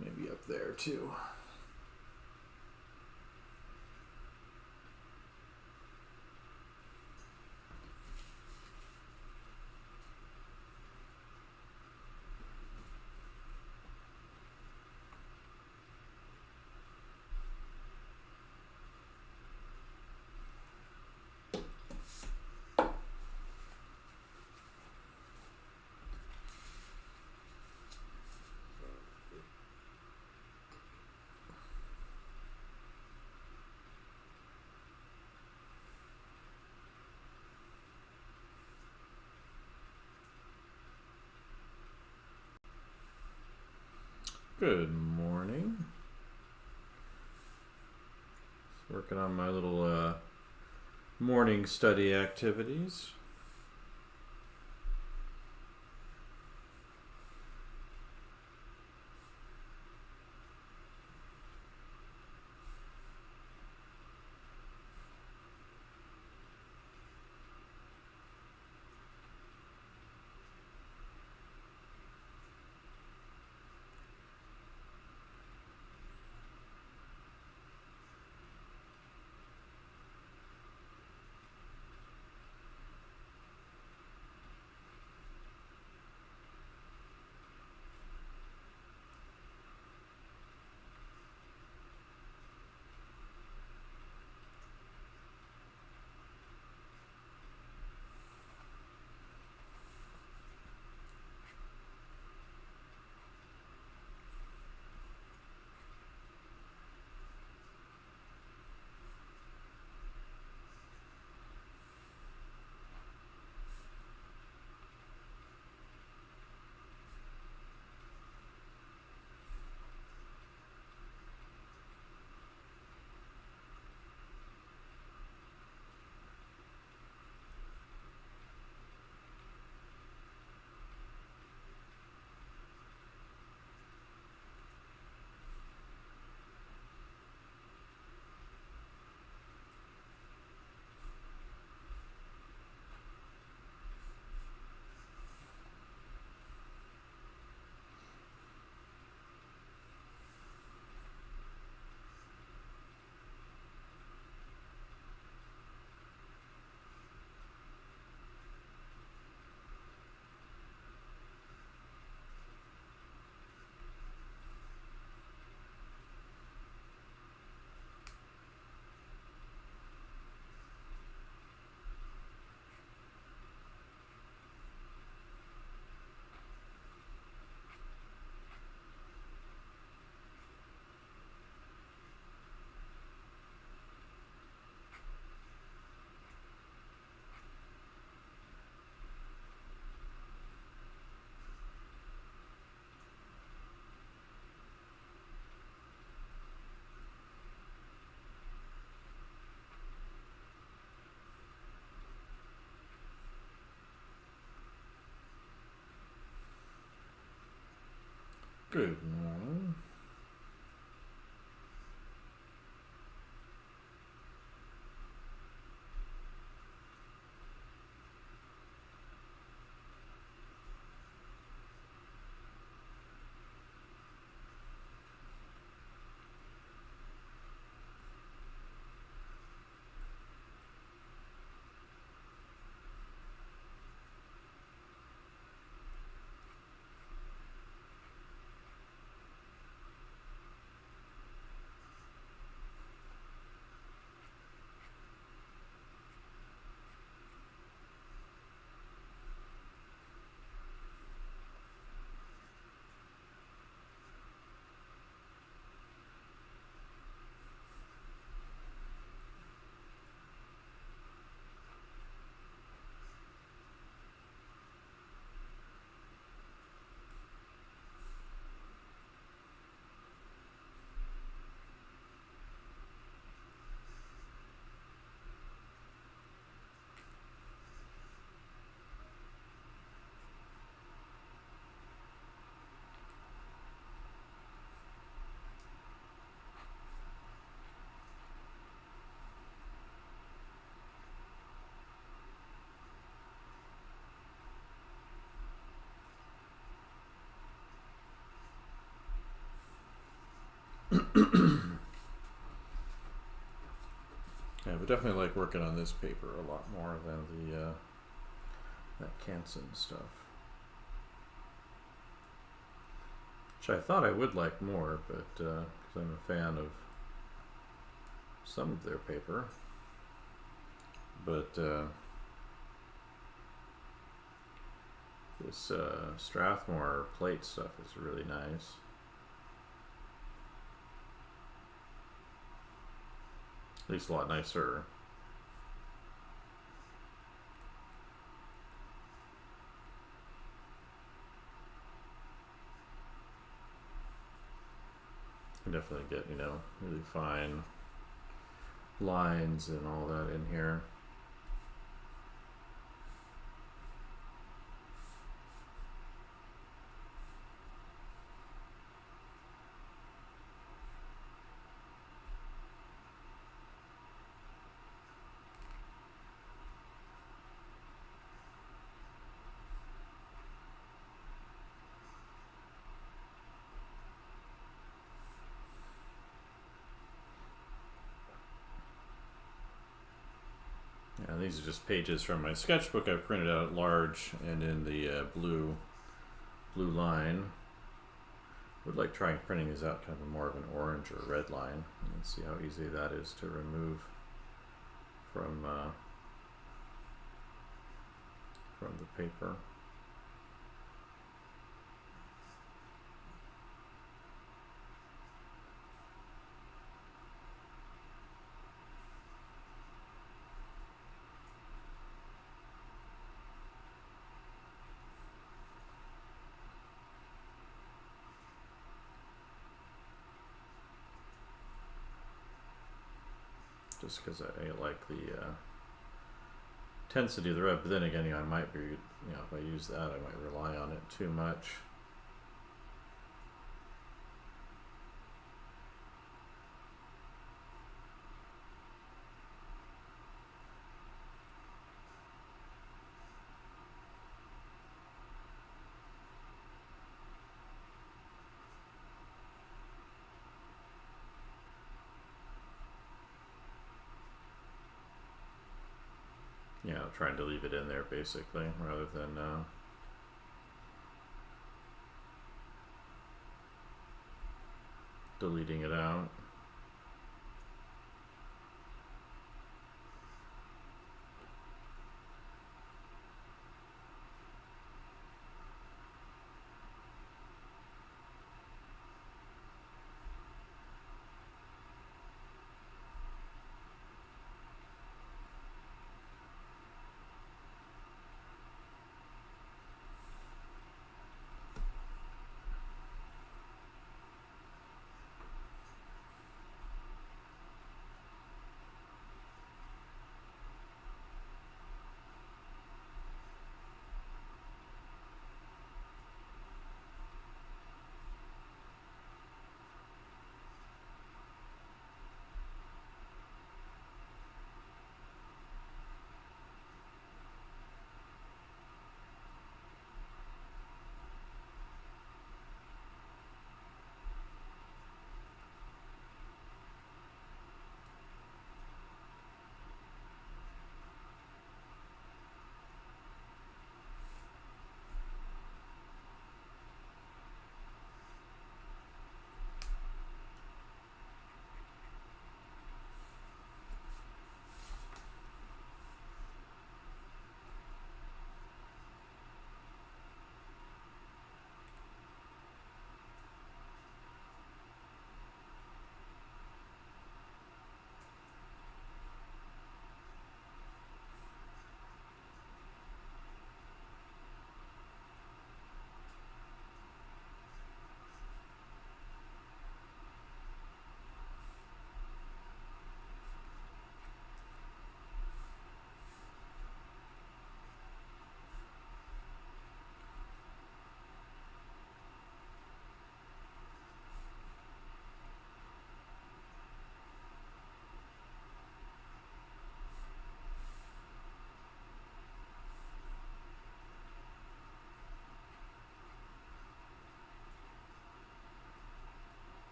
Maybe up there too. Good morning. Working on my little morning study activities. Good morning. Yeah, but definitely like working on this paper a lot more than the that Canson stuff, which I thought I would like more, but because I'm a fan of some of their paper, but this Strathmore plate stuff is really nice. At least a lot nicer. You definitely get, you know, really fine lines and all that in here. Yeah, these are just pages from my sketchbook I've printed out large and in the blue line. Would like trying printing these out kind of more of an orange or red line and see how easy that is to remove from the paper. Just because I like the intensity of the red, but then again, you know, I might be, you know, if I use that, I might rely on it too much. Yeah, trying to leave it in there basically, rather than deleting it out.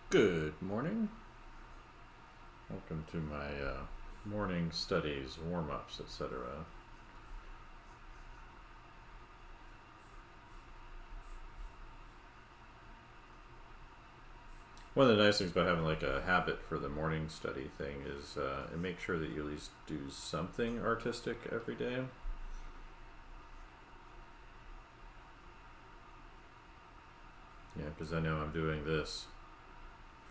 Good morning. Welcome to my morning studies, warm-ups, etc. One of the nice things about having like a habit for the morning study thing is it makes sure that you at least do something artistic every day. Yeah, because I know I'm doing this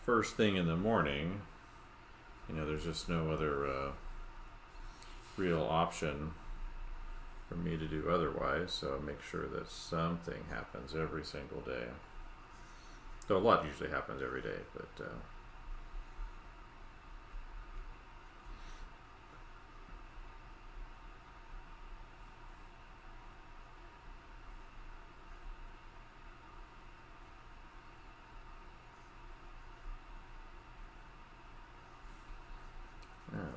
first thing in the morning. You know, there's just no other real option for me to do otherwise, so I make sure that something happens every single day. Though a lot usually happens every day, but alright.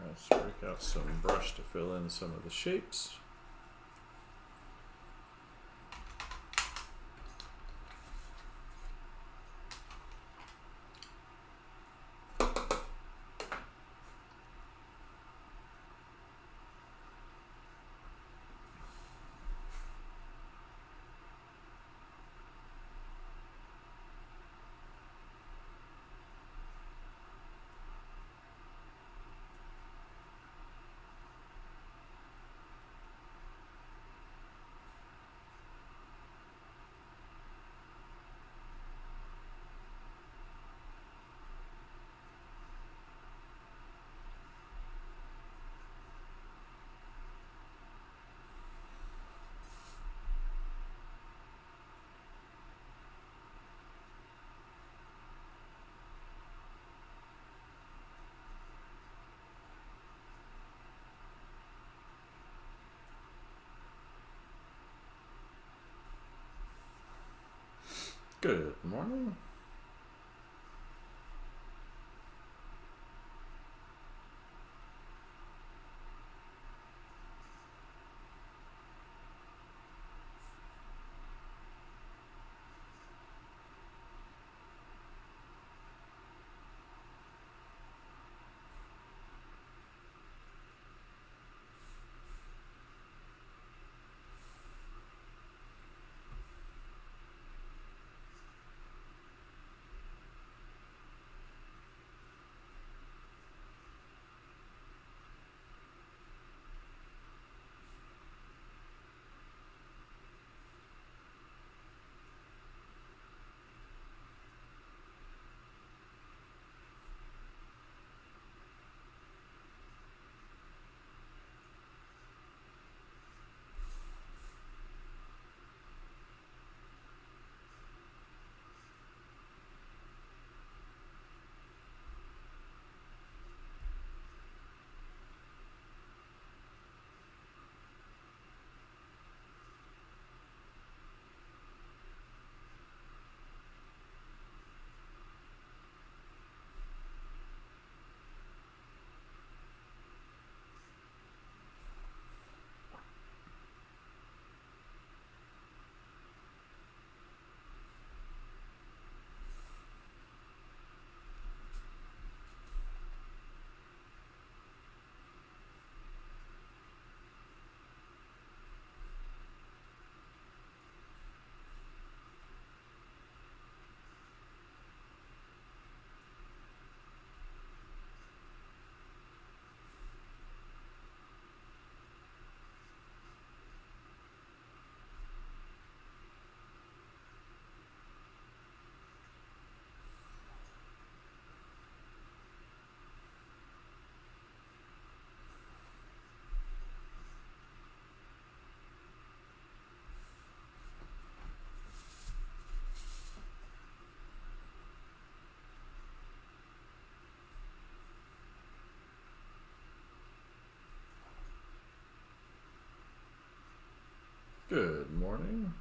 Let's break out some brush to fill in some of the shapes. Good morning. Good morning.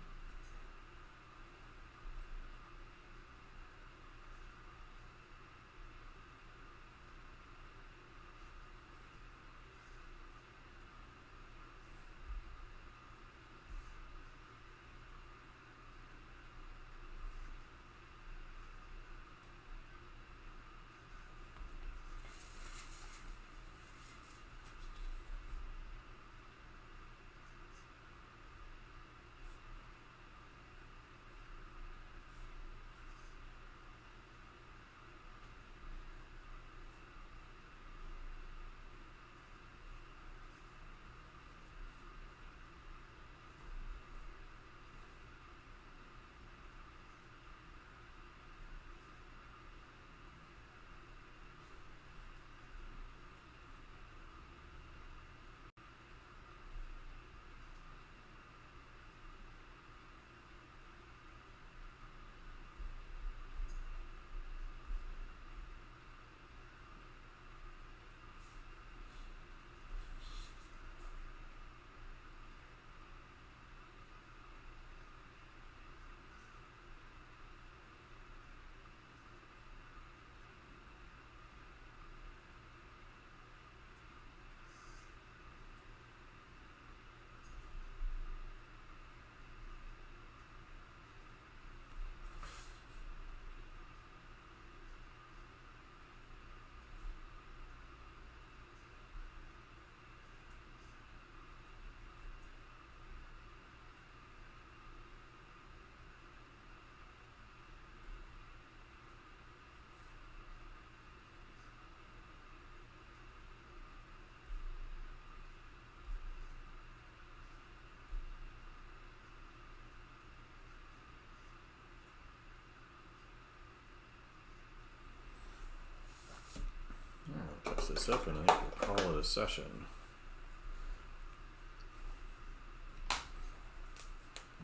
I'll touch this up and I think we'll call it a session.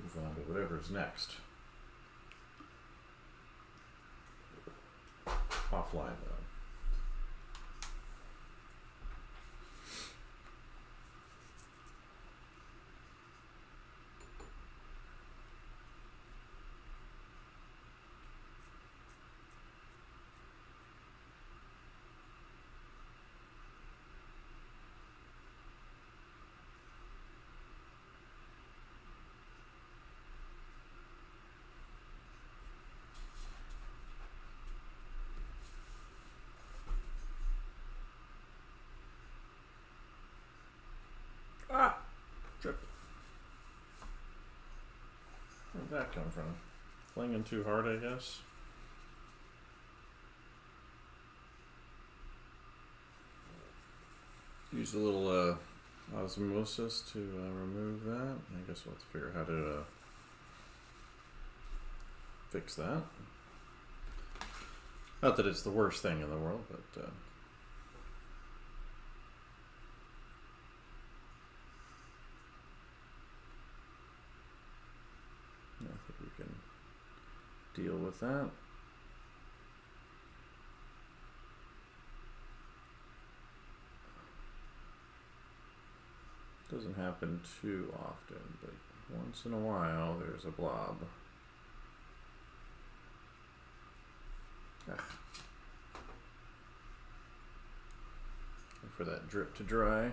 Move on to whatever's next. Offline though. Ah! Trip. Where'd that come from? Flinging too hard, I guess. Use a little osmosis to remove that. I guess we'll have to figure out how to fix that. Not that it's the worst thing in the world, but I think we can deal with that. Doesn't happen too often, but once in a while there's a blob. Wait for that drip to dry.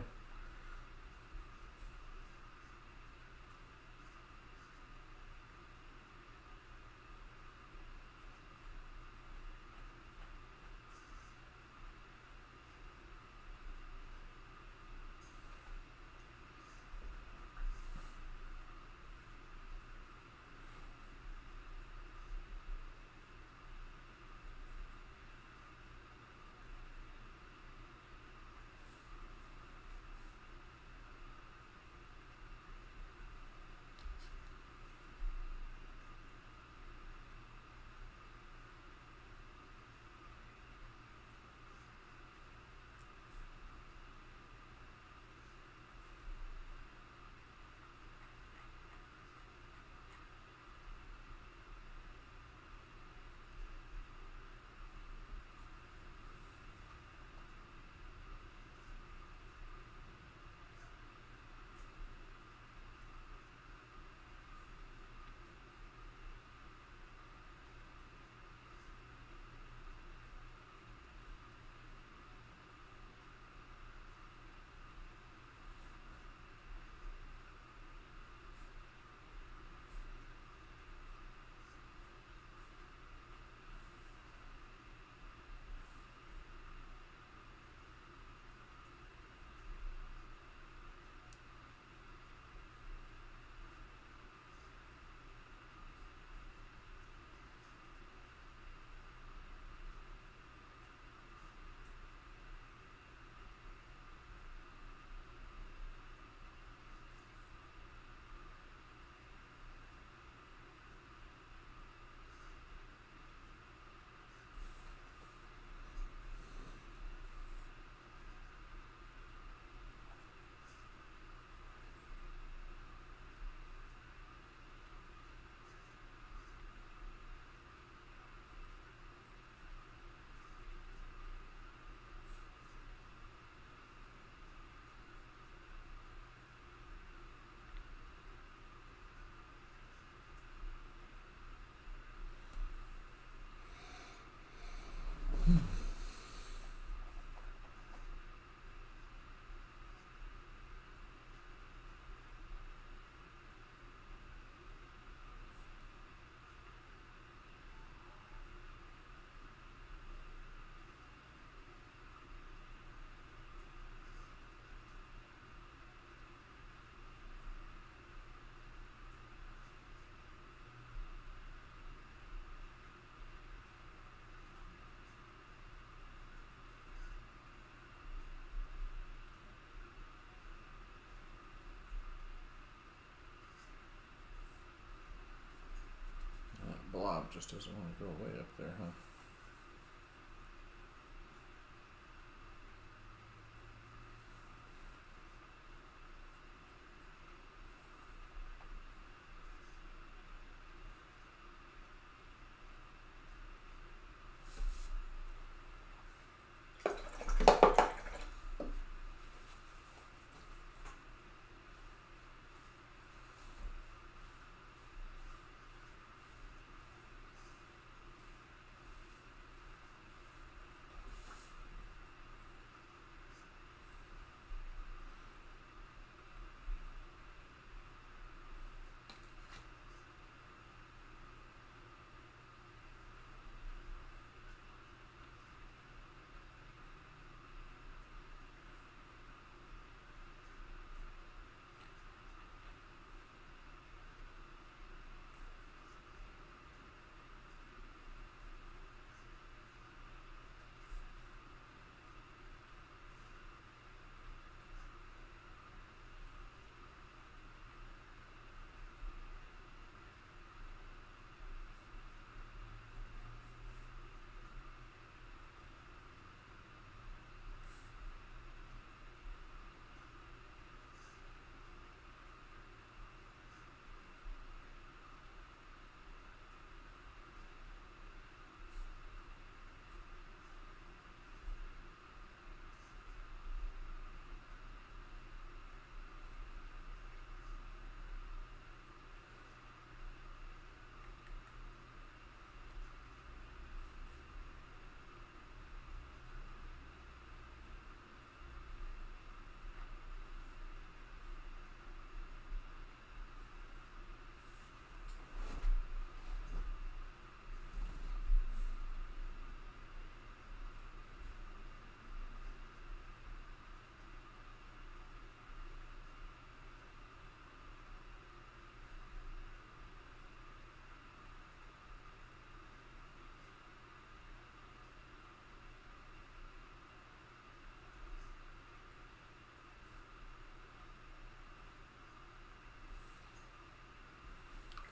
just doesn't want to go away up there, huh?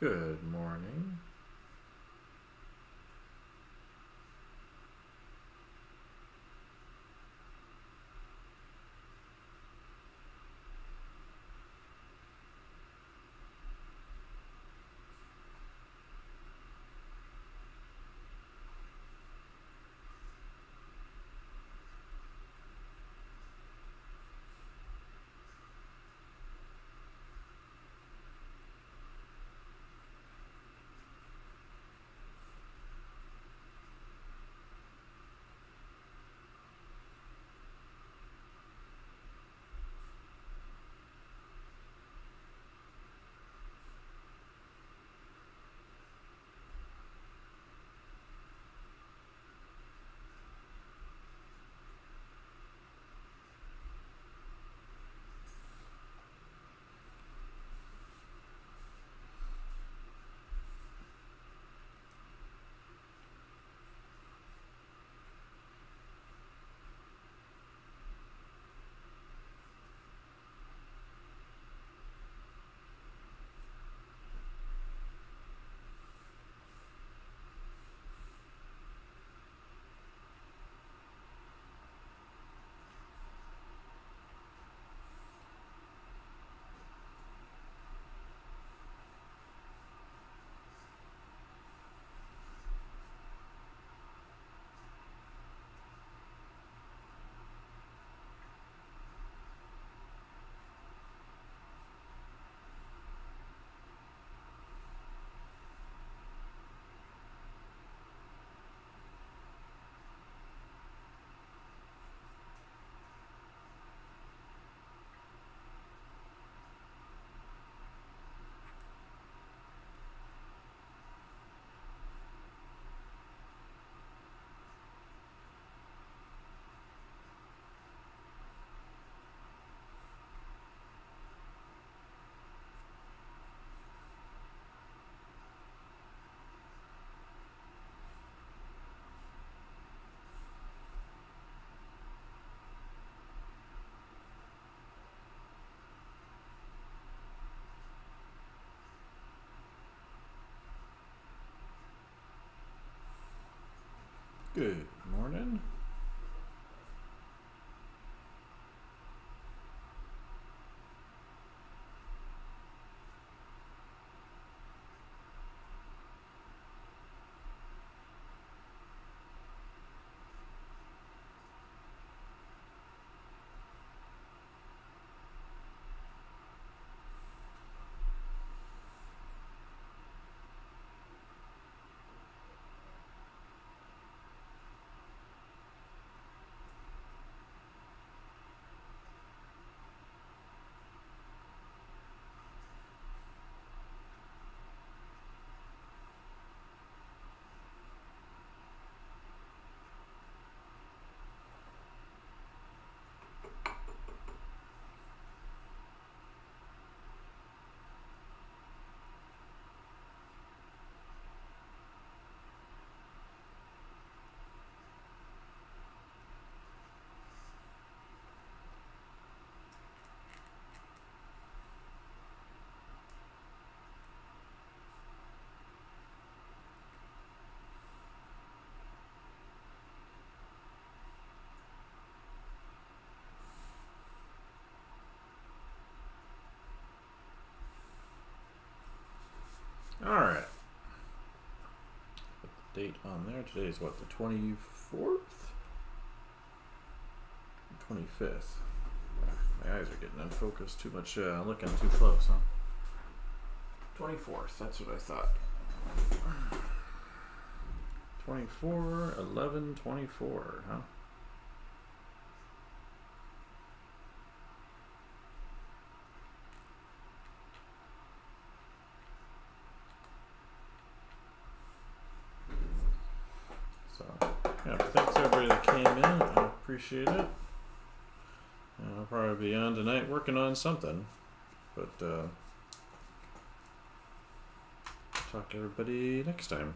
Good morning. Good morning. All right. Put the date on there. Today is what, the 24th? 25th. My eyes are getting unfocused. Too much looking too close, huh? 24th, that's what I thought. 24, 11, 24, huh? So, yeah, thanks everybody that came in. I appreciate it. And I'll probably be on tonight working on something. But, talk to everybody next time.